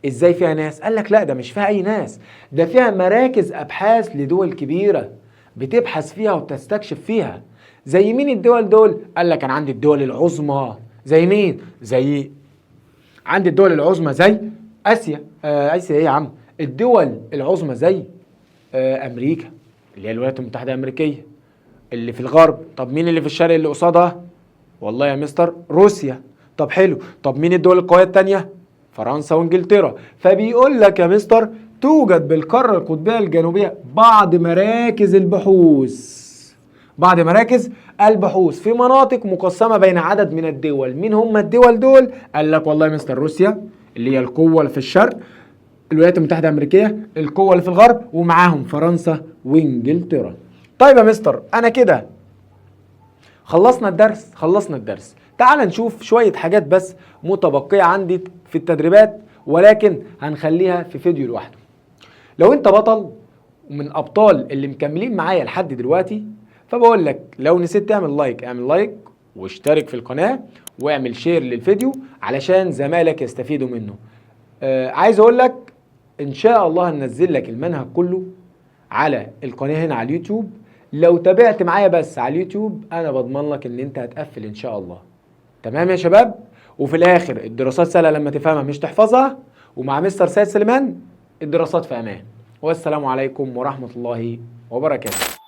ازاي فيها ناس؟ قال لك لا، ده مش فيها اي ناس، ده فيها مراكز ابحاث لدول كبيره بتبحث فيها وتستكشف فيها. زي مين الدول دول؟ قال لك انا عندي الدول العظمى. زي مين؟ زي عندي الدول العظمى زي اسيا. اسيا ايه يا عم؟ الدول العظمى زي امريكا اللي هي الولايات المتحده الامريكيه اللي في الغرب. طب مين اللي في الشرق اللي قصادها؟ والله يا مستر روسيا. طب حلو، طب مين الدول القوية التانية؟ فرنسا وانجلترا. فبيقول لك يا مستر توجد بالقارة القطبية الجنوبية بعض مراكز البحوث في مناطق مقسمة بين عدد من الدول. مين هم الدول دول؟ قال لك والله يا مستر روسيا اللي هي القوة اللي في الشرق، الولايات المتحدة الأمريكية القوة اللي في الغرب، ومعاهم فرنسا وانجلترا. طيب يا مستر أنا كده خلصنا الدرس. تعال نشوف شوية حاجات بس متبقية عندي في التدريبات، ولكن هنخليها في فيديو لوحده. لو انت بطل ومن ابطال اللي مكملين معايا لحد دلوقتي، فبقول لك لو نسيت تعمل لايك اعمل لايك واشترك في القناة واعمل شير للفيديو علشان زمايلك يستفيدوا منه. عايز اقول لك ان شاء الله هننزل لك المنهج كله على القناة هنا على اليوتيوب. لو تابعت معايا بس على اليوتيوب انا بضمن لك ان انت هتقفل ان شاء الله. تمام يا شباب؟ وفي الاخر الدراسات سهله لما تفهمها مش تحفظها، ومع مستر سيد سليمان الدراسات في امان. والسلام عليكم ورحمه الله وبركاته.